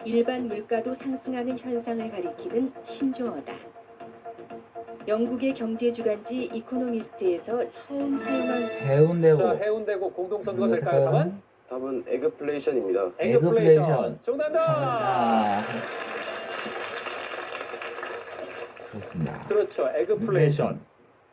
일반 물가도 상승하는 현상을 가리키는 신조어다. 영국의 경제주간지 이코노미스트에서 처음 사용한 해운대고. 자, 해운대고 공동선거가 될까요? 답은? 답은 에그플레이션입니다. 에그플레이션. 정답입니다. 그렇습니다. 그렇죠. 에그플레이션.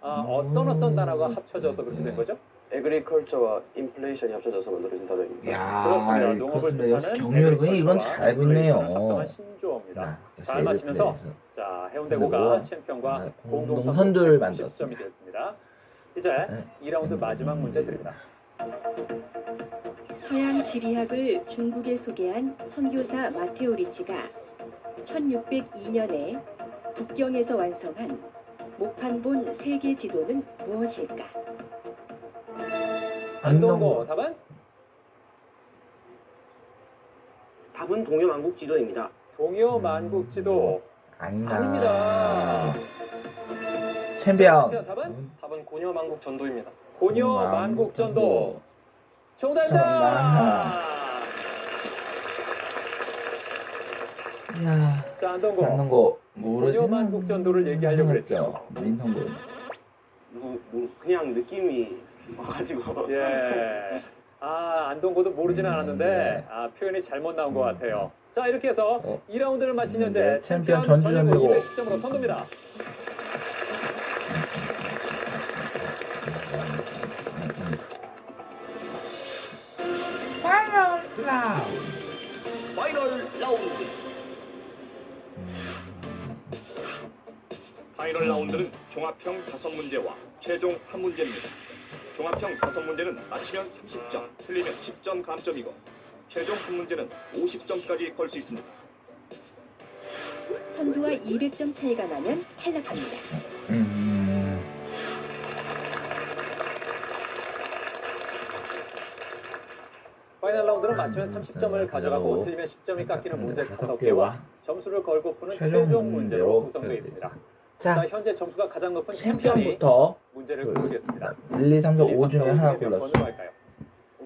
어떤 단어가 합쳐져서 그렇게 된 거죠? 에그리컬처와 인플레이션이 합쳐져서 만들어진 단어입니다. 야, 그렇습니다. 농업을 그렇습니다. 역시 뜻하는 경유력은 이건 잘 알고 있네요. 합성한 신조어입니다. 잘 맞히면서 자, 해운대고가 해운대고가 챔피언과 공동선두를 공동선두 만들었습니다. 10점이 됐습니다. 이제 2라운드 마지막 문제 드립니다. 서양 지리학을 중국에 소개한 선교사 마테오 리치가 1602년에 북경에서 완성한 목판본 세계 지도는 무엇일까? 안동고 답은? 답은 동해만국지도입니다. 동해만국지도 아닙니다. 챔피언. 답은 고려만국전도입니다. 고려만국전도. 정답입니다. 이야. 자, 안동고. 안동고 모르시는 고려만국전도를 얘기하려고 그랬죠. 민성군. 그냥 느낌이 와가지고. 예. 안동고도 모르지는 않았는데 표현이 잘못 나온 것 같아요. 자, 이렇게 해서 2라운드를 마친 현재 네, 챔피언 전주전이고 210점으로 선두입니다. 파이널 라운드. 파이널 라운드는 종합형 5문제와 최종 1문제입니다. 종합형 5문제는 맞히면 30점, 틀리면 10점 감점이고 최종 1문제는 50점까지 걸 수 있습니다. 선두와 200점 차이가 나면 탈락합니다. 파이널 라운드는 맞추면 30점을 가져가고 틀리면 10점이 깎이는 문제 5개와 점수를 걸고 푸는 최종 문제로 구성되어 있습니다. 자, 현재 점수가 가장 높은 챔피언이 챔피언부터 문제를 고르겠습니다. 1, 2, 3, 4, 5 중에 하나 몇 번으로 골랐어. 할까요?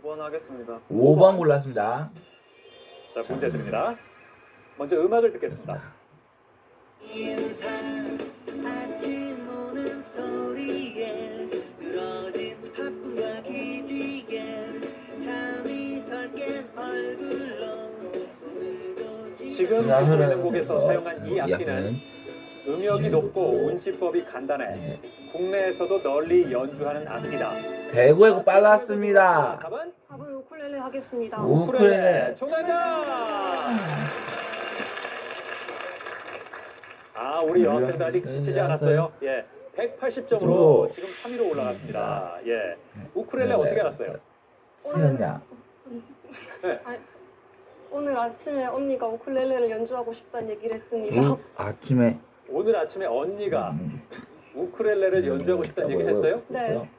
5번 하겠습니다. 5번 골랐습니다. 자, 문제 드립니다. 먼저 음악을 듣겠습니다. 아침 오는 소리에 늘어진 하품과 기지개 잠이 덜 깬 얼굴로 지금 듣고 있는 곡에서 사용한 이 악기는 음역이 높고 운치법이 간단해 국내에서도 널리 연주하는 악기다. 대구에서 빨랐습니다. 답은 우쿨렐레 하겠습니다. 우쿨렐레. 정답! 우리 여학생들 아직 지치지 않았어요. 예, 180점으로 지금 3위로 올라갔습니다. 예, 우쿨렐레 어떻게 알았어요? 세연야. 오늘 아침에 언니가 우쿨렐레를 연주하고 싶다는 얘기를 했습니다. 아침에 오늘 아침에 언니가 우쿨렐레를 연주하고 싶다는 얘기 했어요? 네.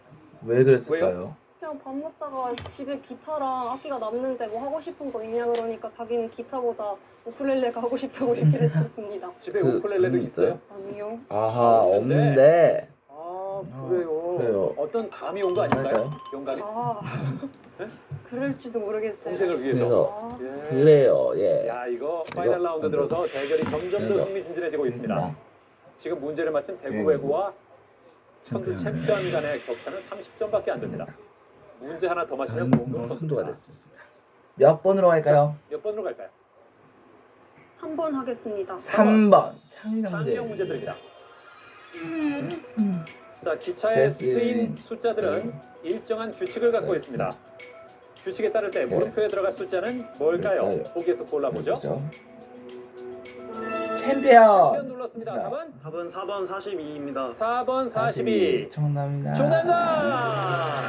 왜 그랬을까요? 그냥 밥 먹다가 집에 기타랑 악기가 남는데 뭐 하고 싶은 거 있냐 그러니까 자기는 기타보다 우쿨렐레가 하고 싶다고 얘기를 했었습니다. 집에 우쿨렐레도 있어요? 아니요. 아하, 없는데. 그래요. 어떤 감이 온 거 아닐까요? 영감이? 그럴지도 모르겠어요. 동생을 위해서. 그래요, 예. 야, 이거 파이널 라운드 들어서 대결이 점점 더 흥미진진해지고 있습니다. 지금 문제를 맞힌 대구 외구와 선두 챔피언 간의 격차는 30점밖에 안 됩니다. 문제 하나 더 맞히면 공동 선두가 됐습니다. 몇 번으로 갈까요? 몇 번으로 갈까요? 3번 하겠습니다. 3번. 창의력 창의력 문제 드립니다. 자, 기차에 쓰인 숫자들은 일정한 규칙을 갖고 있습니다. 규칙에 따를 때 물음표에 들어갈 숫자는 뭘까요? 보기에서 골라보죠. 챔피언 눌렀습니다. 답은 4번 42입니다. 4번 42. 정답입니다. 정답다.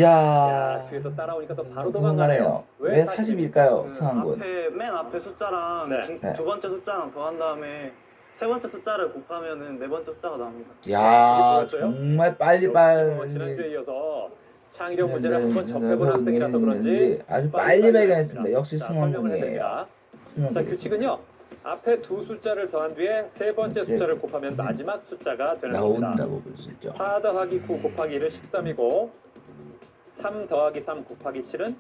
야, 뒤에서 따라오니까 또 바로 도망가네요. 왜 40일까요, 승환군? 맨 앞에 숫자랑 두 번째 숫자랑 더한 다음에 세 번째 숫자를 곱하면은 네 번째 숫자가 나옵니다. 야, 정말 빨리빨리. 지난주에 이어서 창의력 문제를 한번 접해본 학생이라서 그런지 아주 빨리 발견했습니다. 역시 설명을 승환군이에요. 해드립니다. 자, 규칙은요. 앞에 두 숫자를 더한 뒤에 세 번째 숫자를 곱하면 마지막 숫자가 되는 겁니다. 나온다고 볼 수 있죠. 4 더하기 9 곱하기 1은 13이고 3 더하기 3 곱하기 7은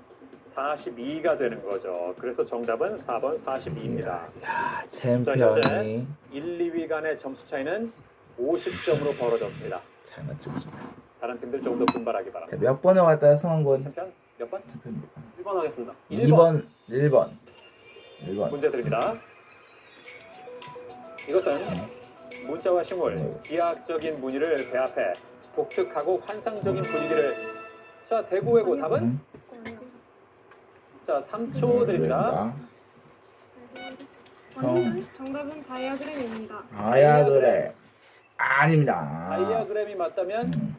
42가 되는 거죠. 그래서 정답은 4번 42입니다. 야, 자, 현재 챔피언이 1, 2위 간의 점수 차이는 50점으로 벌어졌습니다. 잘 맞추고 있습니다. 다른 팀들 조금 더 분발하기 바랍니다. 자, 몇 번으로 갈까요, 승환군? 챔피언 몇 번? 1번 하겠습니다. 2번, 1번. 문제 드립니다. 이것은 문자와 식물, 기하학적인 무늬를 배합해 독특하고 환상적인 분위기를. 자, 대구 외고 답은? 자, 3초 드립니다. 정답은 다이아그램입니다. 다이아그램. 아닙니다. 다이아그램이 맞다면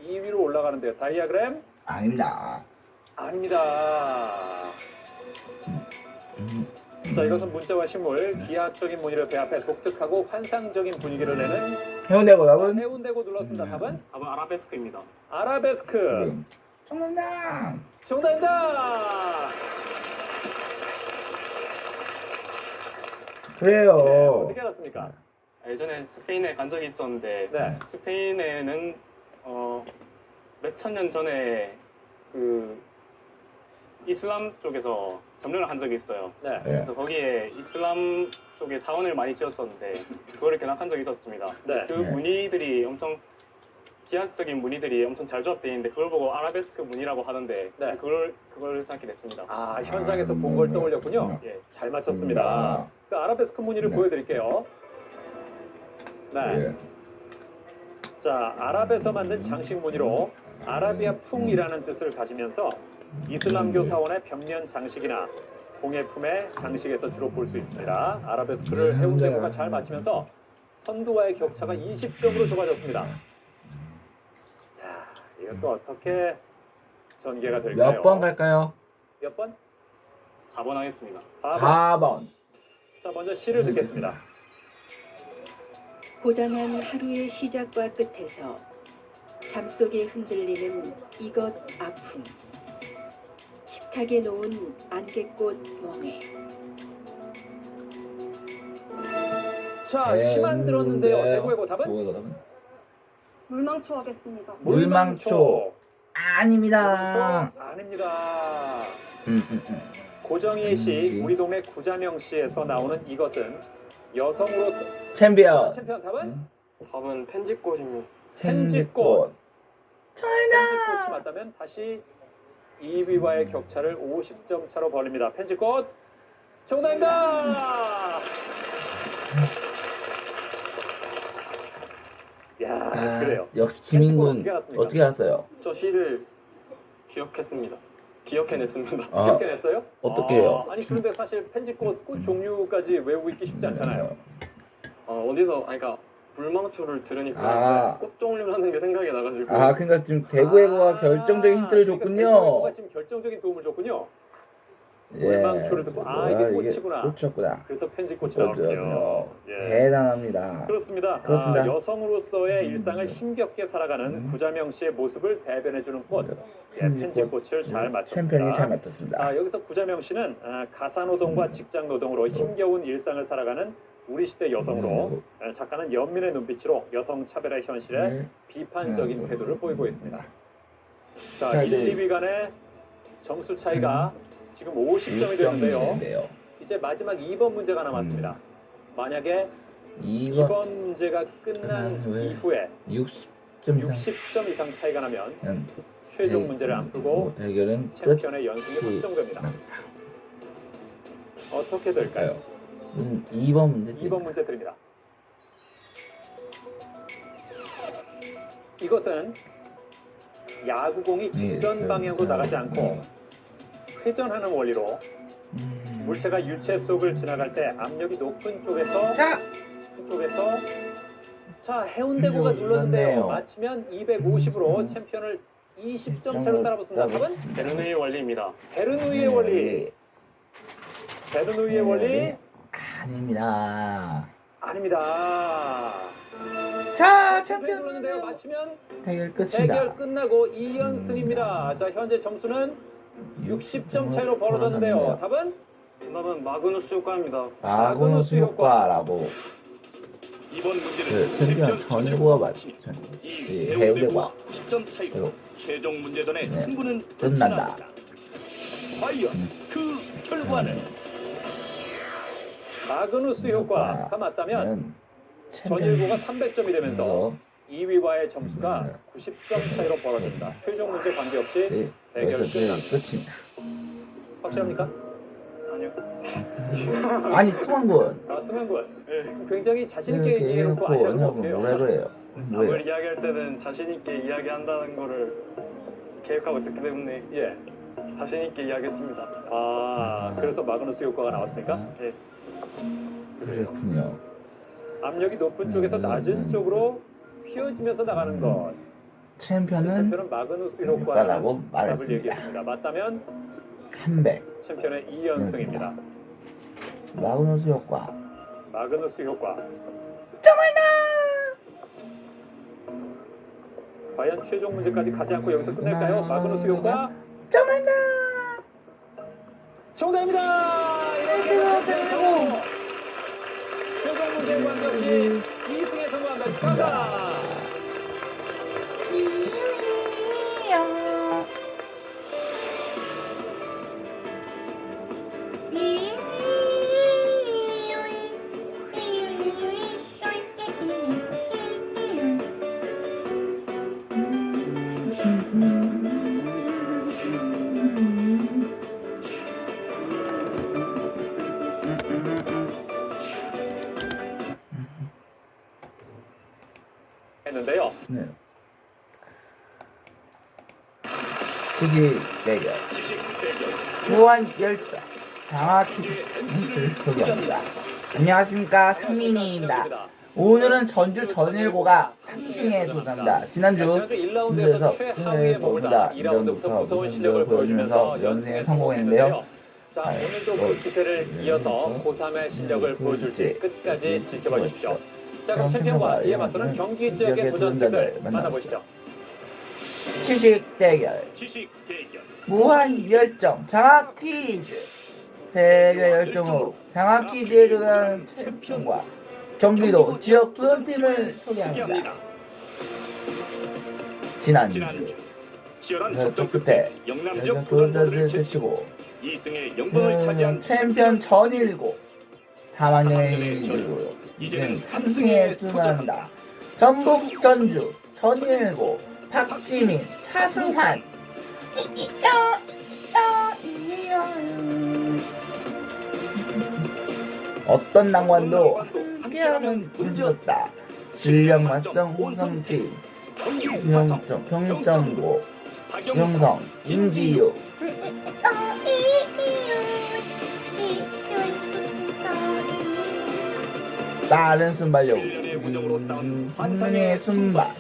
2위로 올라가는데요. 다이아그램? 아닙니다. 아닙니다. 자, 이것은 문자와 식물, 기하학적인 무늬를 배합해 독특하고 환상적인 분위기를 내는 해운대고 답은? 해운대고 눌렀습니다. 답은? 답은 아라베스크입니다. 아라베스크. 정답. 정답입니다. 그래요. 어떻게 알았습니까? 예전에 스페인에 간 적이 있었는데 스페인에는 몇천 년 전에 그 이슬람 쪽에서 점령을 한 적이 있어요. 그래서 거기에 이슬람 쪽에 사원을 많이 지었었는데 그거를 견학한 적이 있었습니다. 그 무늬들이 엄청 기하학적인 무늬들이 엄청 잘 조합되어 있는데 그걸 보고 아라베스크 무늬라고 하는데 네. 그걸 생각해 냈습니다. 아, 현장에서 본 걸 떠올렸군요. 예. 잘 맞췄습니다. 그 아라베스크 무늬를 보여드릴게요. 네. 예. 자, 아랍에서 만든 장식 무늬로 아라비아 풍이라는 뜻을 가지면서 이슬람교 사원의 벽면 장식이나 공예품의 장식에서 주로 볼 수 있습니다. 아라베스크를 해운대구가 잘 맞히면서 선두와의 격차가 20점으로 좁아졌습니다. 자, 이것도 어떻게 전개가 될까요? 몇 번 갈까요? 몇 번? 4번 하겠습니다. 4번. 자, 먼저 시를 듣겠습니다. 고단한 하루의 시작과 끝에서 잠속에 흔들리는 이것 아픔. 식탁에 놓은 안개꽃 멍에. 자, 시만 들었는데요. 대구의 고답은? 물망초 하겠습니다. 물망초. 아닙니다. 아닙니다. 고정희의 시, 우리 동네 구자명 시에서 나오는 이것은 여성으로서 챔피언. 챔피언 답은? 답은 펜지꽃입니다. 펜지꽃. 펜지꽃이 맞다면 다시 2위와의 격차를 50점 차로 벌립니다. 펜지꽃 정답입니다. 야, 그래요. 역시 지민군 펜지꽃 어떻게 알았어요? 저 시를 기억했습니다. 기억해냈습니다. 아. 기억해냈어요? 어떻게 해요? 아니 그런데 사실 펜지꽃 꽃 종류까지 외우고 있기 쉽지 않잖아요. 어디서 그러니까 물망초를 들으니까 아. 꽃 종류를 하는 게 생각이 나가지고. 아, 그러니까 지금 대구에고가 결정적인 힌트를 줬군요. 대구가 지금 결정적인 도움을 줬군요. 예. 물망초를 듣고 이게 이게 꽃이구나. 꽃이었구나. 그래서 펜지꽃이 나왔군요. 예. 대단합니다. 그렇습니다. 그렇습니다. 여성으로서의 일상을 힘겹게 살아가는 구자명 씨의 모습을 대변해주는 꽃. 예, 펜지꽃을 잘 맞췄습니다. 챔피언이 잘 맞췄습니다. 여기서 구자명 씨는 가사노동과 직장노동으로 힘겨운 일상을 살아가는 우리 시대 여성으로 작가는 연민의 눈빛으로 여성 차별의 현실에 비판적인 태도를 보이고 있습니다. 자, 자, 1, 이제 2위 간의 점수 차이가 지금 50점이 되는데요. 이제 마지막 2번 문제가 남았습니다. 만약에 이거 2번 문제가 끝난 이후에 60점 이상 60점 이상 차이가 나면 최종 문제를 안 풀고 대결은 챔피언의 연승이 확정됩니다. 어떻게 될까요? 2번 문제 2번 문제 드립니다. 이것은 야구공이 직선 방향으로 나가지 않고 회전하는 원리로 물체가 유체 속을 지나갈 때 압력이 높은 쪽에서 자, 해운대구가 눌렀는데요. 맞히면 250으로 챔피언을 20점 차로 따라붙습니다. 답은 베르누이의 원리입니다. 베르누이의 원리. 베르누이의 원리 아닙니다. 아닙니다. 자, 챔피언 눌렀는데요. 맞히면 대결 끝입니다. 대결 끝나고 2연승입니다. 자, 현재 점수는 60점 차이로 벌어졌는데요. 답은? 정답은 마그누스 효과입니다. 마그누스 효과라고. 이번 문제는 챔피언 전일고가 맞죠. 해운대과 90점 차이로 최종 문제전의 네. 승부는 끝난다. 과연 그 결과는 마그누스 효과가 맞다면 전일고가 300점이 되면서 2위와의 점수가 90점 차이로 벌어집니다. 최종 문제 관계없이 대결은 끝납니다. 끝입니다. 확실합니까? 아니요. 아니, 승환군. 승환군. 굉장히 자신있게 이렇게 얘기해놓고 아니라고 어떡해요? 뭐라 그래요? 답을 이야기할 때는 자신 있게 이야기한다는 거를 계획하고 있었기 때문에 자신 있게 이야기했습니다. 그래서 마그누스 효과가 나왔습니까? 네. 그렇군요. 압력이 높은 쪽에서 낮은 쪽으로 휘어지면서 나가는 것. 챔피언은 마그누스 효과라고 효과라는 답을 말했습니다. 얘기했습니다. 맞다면 300. 챔피언의 2연승입니다. 마그누스 효과. 마그누스 효과. 과연 최종 문제까지 가지 않고 여기서 끝낼까요? 마그누스 효과. 정답이다. 정답입니다. 이렇게 되고 최종 문제 관계없이 2승에 성공한 것입니다. 했는데요. 네. 지지 대결. 무한 열정 장화 퀴즈를 소개합니다. 안녕하십니까, 상민이입니다. 오늘은 전주 전일고가 3승에 도전합니다. 지난주 1라운드에서 흥을 2라운드부터 무서운 실력을 보여주면서 연승에 성공했는데요. 자, 오늘도 그 기세를 이어서 고3의 실력을 보여줄지 끝까지 지켜봐 주십시오. 자, 그럼 챔피언과 이에 맞서는 경기 지역의 도전팀을 만나보시죠. 지식 대결. 무한 열정 장화 퀴즈. 대결 열정으로 장화 퀴즈에 도전하는 챔피언과 경기도 지역 도전팀을 소개합니다. 지난주 저 끝에 도전자들을 제치고 챔피언 전일고 3학년의 일고 이제는 3승에 도전한다. 전북 전주 전일고 박지민 차승환 어떤 낭만도 함께하면 운좋다. 실력 맞성 홍성팀 평점고 영성 임지유 빠른 순발력 hun의 순발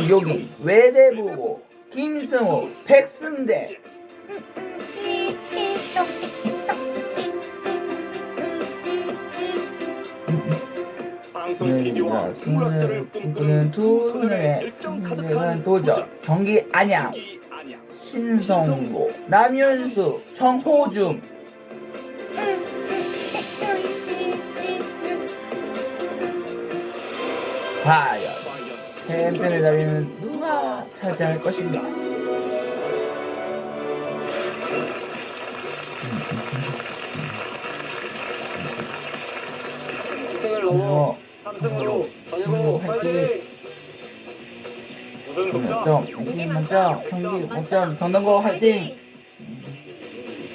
여기 외대부고 김승호 백승재 승을 꿈꾸는 두 소년의 도전 경기 안양 신성고 남윤수 정호중 과연 챔피언의 자리는 누가 차지할 것인가? 기승을 넘어 3승으로 전일고 화이팅! 우승 경기 만점 경기 만점 전남고 화이팅!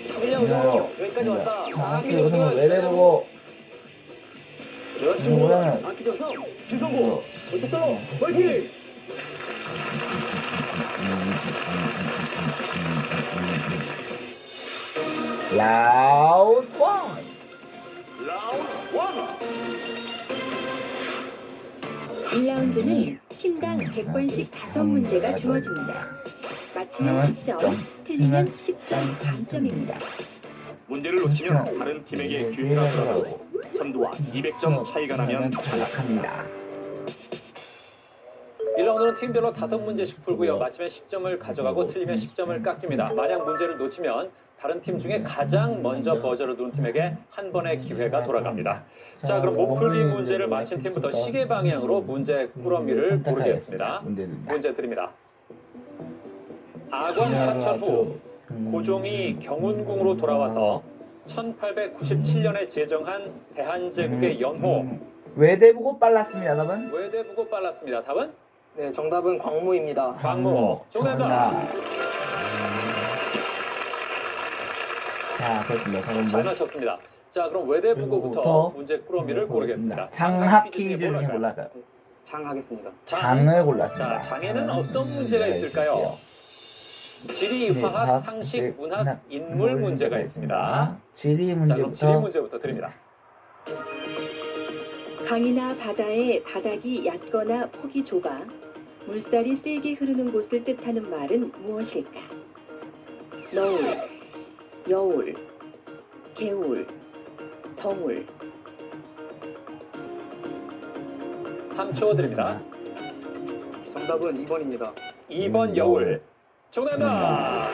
11년 여기까지 왔다. 정확히 우승을 외래보고 우승은 안키정성 신성고 어쨌어 화이팅! 라운드 1 1라운드는 팀당 100번씩 5문제가 주어집니다. 맞히면 10점, 틀리면 10점 감점입니다. 문제를 놓치면 다른 팀에게 기회가 돌아가고 선두와 200점 차이가 나면 탈락합니다. 1라운드는 팀별로 5문제씩 풀고요. 맞히면 10점을 가져가고 틀리면 10점을 깎입니다. 만약 문제를 놓치면 다른 팀 중에 가장 먼저 버저를 누른 팀에게 한 번의 기회가 돌아갑니다. 자, 그럼 못 풀기 문제를 맞힌 팀부터 시계 방향으로 문제 꾸러미를 고르겠습니다. 문제 드립니다. 아관 파천 후 고종이 경운궁으로 돌아와서 1897년에 제정한 대한제국의 연호. 외대부고 빨랐습니다. 답은? 외대부고 빨랐습니다. 답은? 네, 정답은 광무입니다. 광무. 정답. 자, 그렇습니다. 잘 맞췄습니다. 자, 그럼 외대부고부터 문제 꾸러미를 고르겠습니다. 장학 퀴즈 중에 골라요. 장 하겠습니다. 장을 골랐습니다. 자, 장에는 어떤 문제가 있을까요? 지리, 화학, 상식, 문학, 인물 문제가 있습니다. 지리 자, 그럼 지리 문제부터 드립니다. 강이나 바다의 바닥이 얕거나 폭이 좁아 물살이 세게 흐르는 곳을 뜻하는 말은 무엇일까? 너울, 여울, 개울, 덩울. 3초 드립니다. 정답은 2번입니다. 2번 여울. 정답입니다.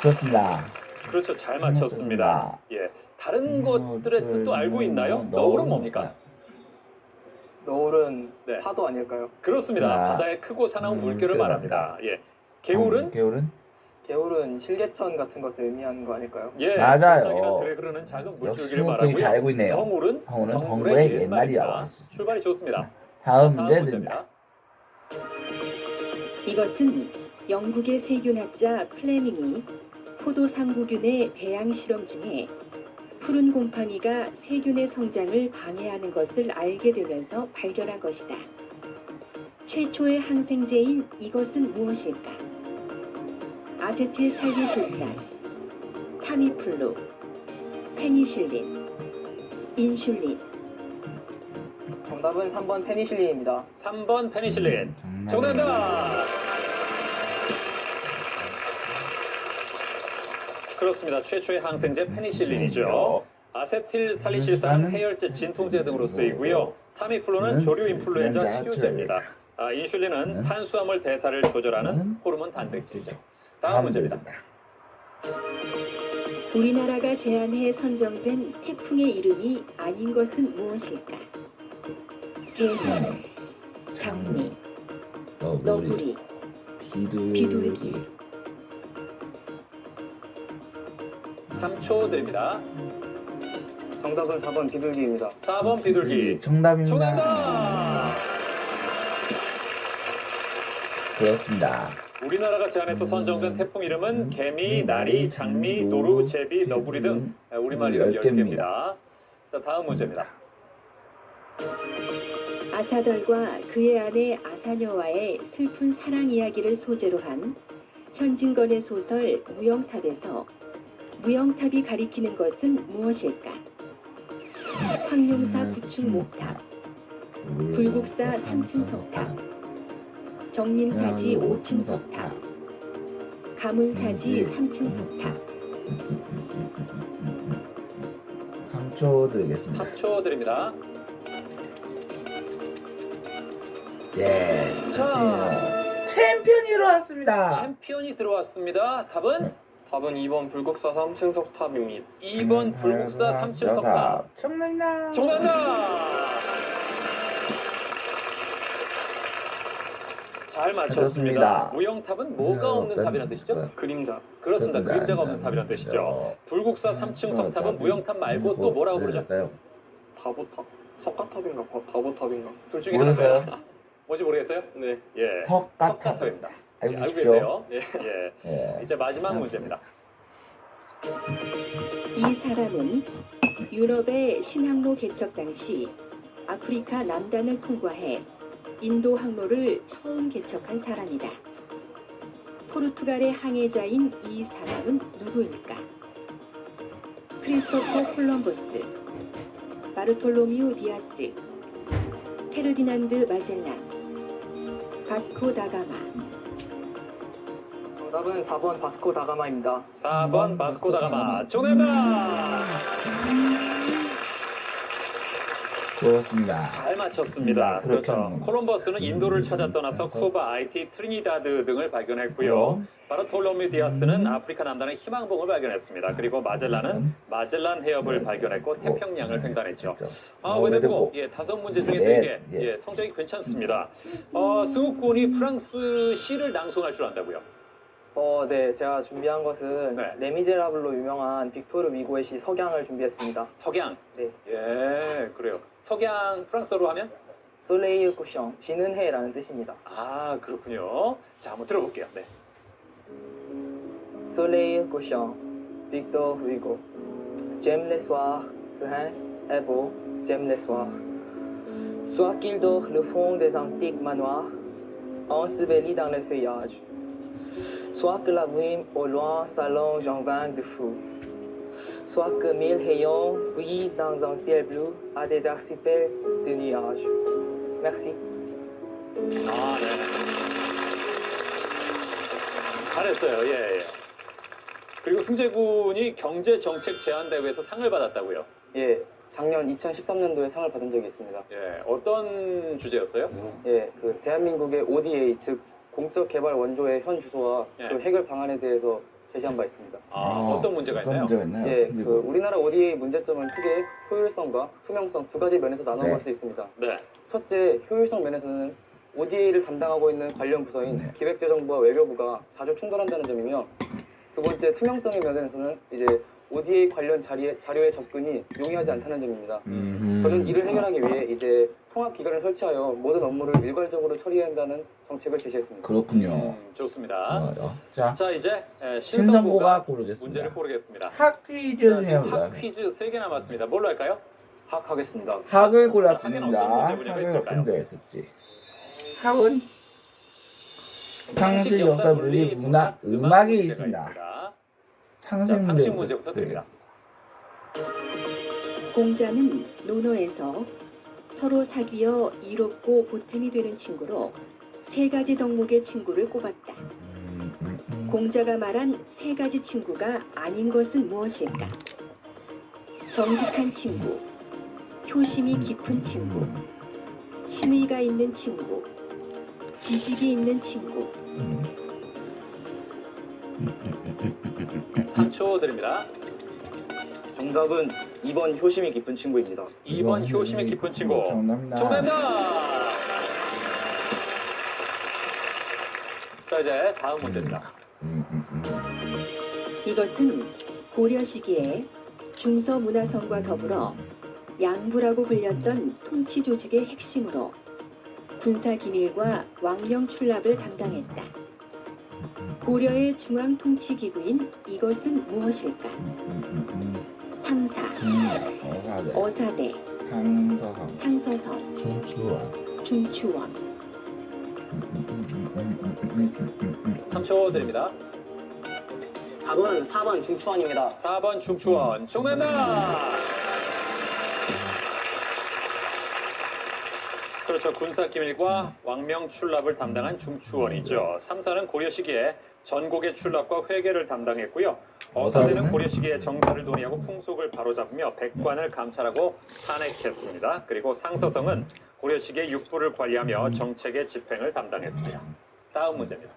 그렇습니다. 그렇죠. 잘 맞췄습니다. 예. 다른 것들의 뜻도 알고 있나요? 너울은 뭡니까? 너울은 파도 아닐까요? 그렇습니다. 바다에 크고 사나운 물결을 말합니다. 예. 개울은? 개울은 실개천 같은 것을 의미하는 거 아닐까요? 예. 맞아요. 들에 흐르는 작은 물줄기를 역시 말하고요. 잘 알고 있네요. 덩울은 덩굴의 옛말이라고. 출발이 좋습니다. 다음 문제 드립니다. 이것은 영국의 세균학자 플레밍이 포도 상구균의 배양 실험 중에 푸른 곰팡이가 세균의 성장을 방해하는 것을 알게 되면서 발견한 것이다. 최초의 항생제인 이것은 무엇일까? 아세틸살기실산, 타미플루, 페니실린, 인슐린. 정답은 3번 페니실린입니다. 3번 페니실린. 정답입니다. 그렇습니다. 최초의 항생제 페니실린이죠. 아세틸살리실산은 해열제, 진통제 등으로 쓰이고요. 타미플루는 조류 인플루엔자 치료제입니다. 인슐린은 탄수화물 대사를 조절하는 호르몬 단백질이죠. 다음 문제입니다. 우리나라가 제안해 선정된 태풍의 이름이 아닌 것은 무엇일까? 개미, 장미, 너구리, 비둘기. 3초 드립니다. 정답은 4번 비둘기입니다. 4번 비둘기. 정답입니다. 정답입니다. 그렇습니다. 우리나라가 제안해서 선정된 태풍 이름은 개미, 나리, 장미, 노루, 제비, 너구리 등 우리말 이름 10개입니다. 자, 다음 문제입니다. 아사덜과 그의 아내 아사녀와의 슬픈 사랑 이야기를 소재로 한 현진건의 소설 무영탑에서 무영탑이 가리키는 것은 무엇일까? 황룡사 9층 목탑, 불국사 3층 석탑, 정림사지 5층 석탑, 가문사지 3층 석탑. 3초 드리겠습니다. 3초 드립니다. 예. 자, 챔피언이 들어왔습니다. 챔피언이 들어왔습니다. 답은? 답은 2번 불국사 3층 석탑입니다. 2번 불국사 3층 석탑. 정답입니다. 정답입니다. 잘 맞췄습니다. 무영탑은 뭐가 없는 탑이라는 뜻이죠? 그림자. 그렇습니다. 그림자가 없는 탑이라는 뜻이죠. 불국사 3층 석탑은 무영탑 말고 또 뭐라고 부르죠? 다보탑. 석가탑인가 다보탑인가. 둘 중에 모르겠어요? 하나입니다. 뭔지 모르겠어요? 네. 예. 석가탑입니다. 알고 알고 계십시오. 계세요? 네. 예. 이제 마지막 문제입니다. 이 사람은 유럽의 신항로 개척 당시 아프리카 남단을 통과해 인도 항로를 처음 개척한 사람이다. 포르투갈의 항해자인 이 사람은 누구일까? 크리스토퍼 콜럼버스, 바르톨로미우 디아스, 페르디난드 마젤란, 바스코 다가마. 정답은 4번 바스코 다가마입니다. 4번 바스코 다가마. 정답입니다. 그렇습니다. 잘 맞췄습니다. 그렇죠. 콜럼버스는 인도를 찾아 떠나서 쿠바, 아이티, 트리니다드 등을 발견했고요. 바르톨로메 디아스는 아프리카 남단의 희망봉을 발견했습니다. 그리고 마젤란은 마젤란 해협을 발견했고 태평양을 횡단했죠. 왜냐고 5문제 중에 되게 성적이 괜찮습니다. 승욱 군이 프랑스 시를 낭송할 줄 안다고요? 네, 제가 준비한 것은 레미제라블로 유명한 빅토르 위고의 시 석양을 준비했습니다. 석양? 네. 예, 그래요. 석양 프랑스어로 하면? 솔레일 쿠션, 지는 해라는 뜻입니다. 아, 그렇군요. 자, 한번 들어볼게요. 네. Soleil couchant, Victor Hugo. J'aime les soirs, sereins et beaux, j'aime les soirs. Soit qu'il dort le fond des antiques manoirs, enseveli dans le feuillage. Soit que la brume au loin s'allonge en vague de fou. Soit que mille rayons brisent dans un ciel bleu à des archipels de nuages. Merci. 아, 네. 잘했어요. 예. 그리고 승재군이 경제정책제안대회에서 상을 받았다고요? 예, 작년 2013년도에 상을 받은 적이 있습니다. 예, 어떤 주제였어요? 예, 그 대한민국의 ODA, 즉 공적 개발 원조의 현 주소와 그 해결 방안에 대해서 제시한 바 있습니다. 어떤 문제가 있나요? 예, 그 우리나라 ODA 문제점은 크게 효율성과 투명성 두 가지 면에서 나눠볼 수 있습니다. 네. 첫째, 효율성 면에서는 ODA를 담당하고 있는 관련 부서인 기획재정부와 외교부가 자주 충돌한다는 점이며, 두 번째, 투명성의 면에서는 이제 ODA 관련 자료의 접근이 용이하지 않다는 점입니다. 저는 이를 해결하기 위해 이제 통합기관을 설치하여 모든 업무를 일괄적으로 처리해야 한다는 정책을 제시했습니다. 그렇군요. 좋습니다. 자, 자 이제 신성고가 고르겠습니다. 문제를 고르겠습니다. 학 퀴즈 자, 지금 내볼까요? 학 퀴즈 3개 남았습니다. 뭘로 할까요? 학 하겠습니다. 학을 학에는 골랐습니다. 어떤 문제가 학을 있을까요? 어떤 데가 있었지? 학은 상식, 역사, 물리, 문화, 음악이 있습니다. 상식 상식 문제부터 드립니다. 공자는 논어에서 서로 사귀어 이롭고 보탬이 되는 친구로 3가지 덕목의 친구를 꼽았다. 공자가 말한 3가지 친구가 아닌 것은 무엇일까? 정직한 친구, 효심이 깊은 친구, 신의가 있는 친구, 지식이 있는 친구. 3초 드립니다. 정답은 2번 효심이 깊은 친구입니다. 2번 효심이 깊은 친구. 정답입니다. 정답입니다. 자 이제 다음 문제입니다. 이것은 고려 시기에 중서 문화성과 더불어 양부라고 불렸던 통치 조직의 핵심으로 군사 기밀과 왕명 출납을 담당했다. 고려의 중앙 통치 기구인 이것은 무엇일까? 삼사, 어사대, 상서성, 중추원. 3초 드립니다. 답은 4번 중추원입니다. 4번 중추원. 정답입니다. 그렇죠. 군사 기밀과 왕명 출납을 담당한 중추원이죠. 3사는 고려 시기에 전국의 출납과 회계를 담당했고요. 어사대는 고려 시기에 정사를 논의하고 풍속을 바로잡으며 백관을 감찰하고 탄핵했습니다. 그리고 상서성은 고려 시기에 육부를 관리하며 정책의 집행을 담당했습니다. 다음 문제입니다.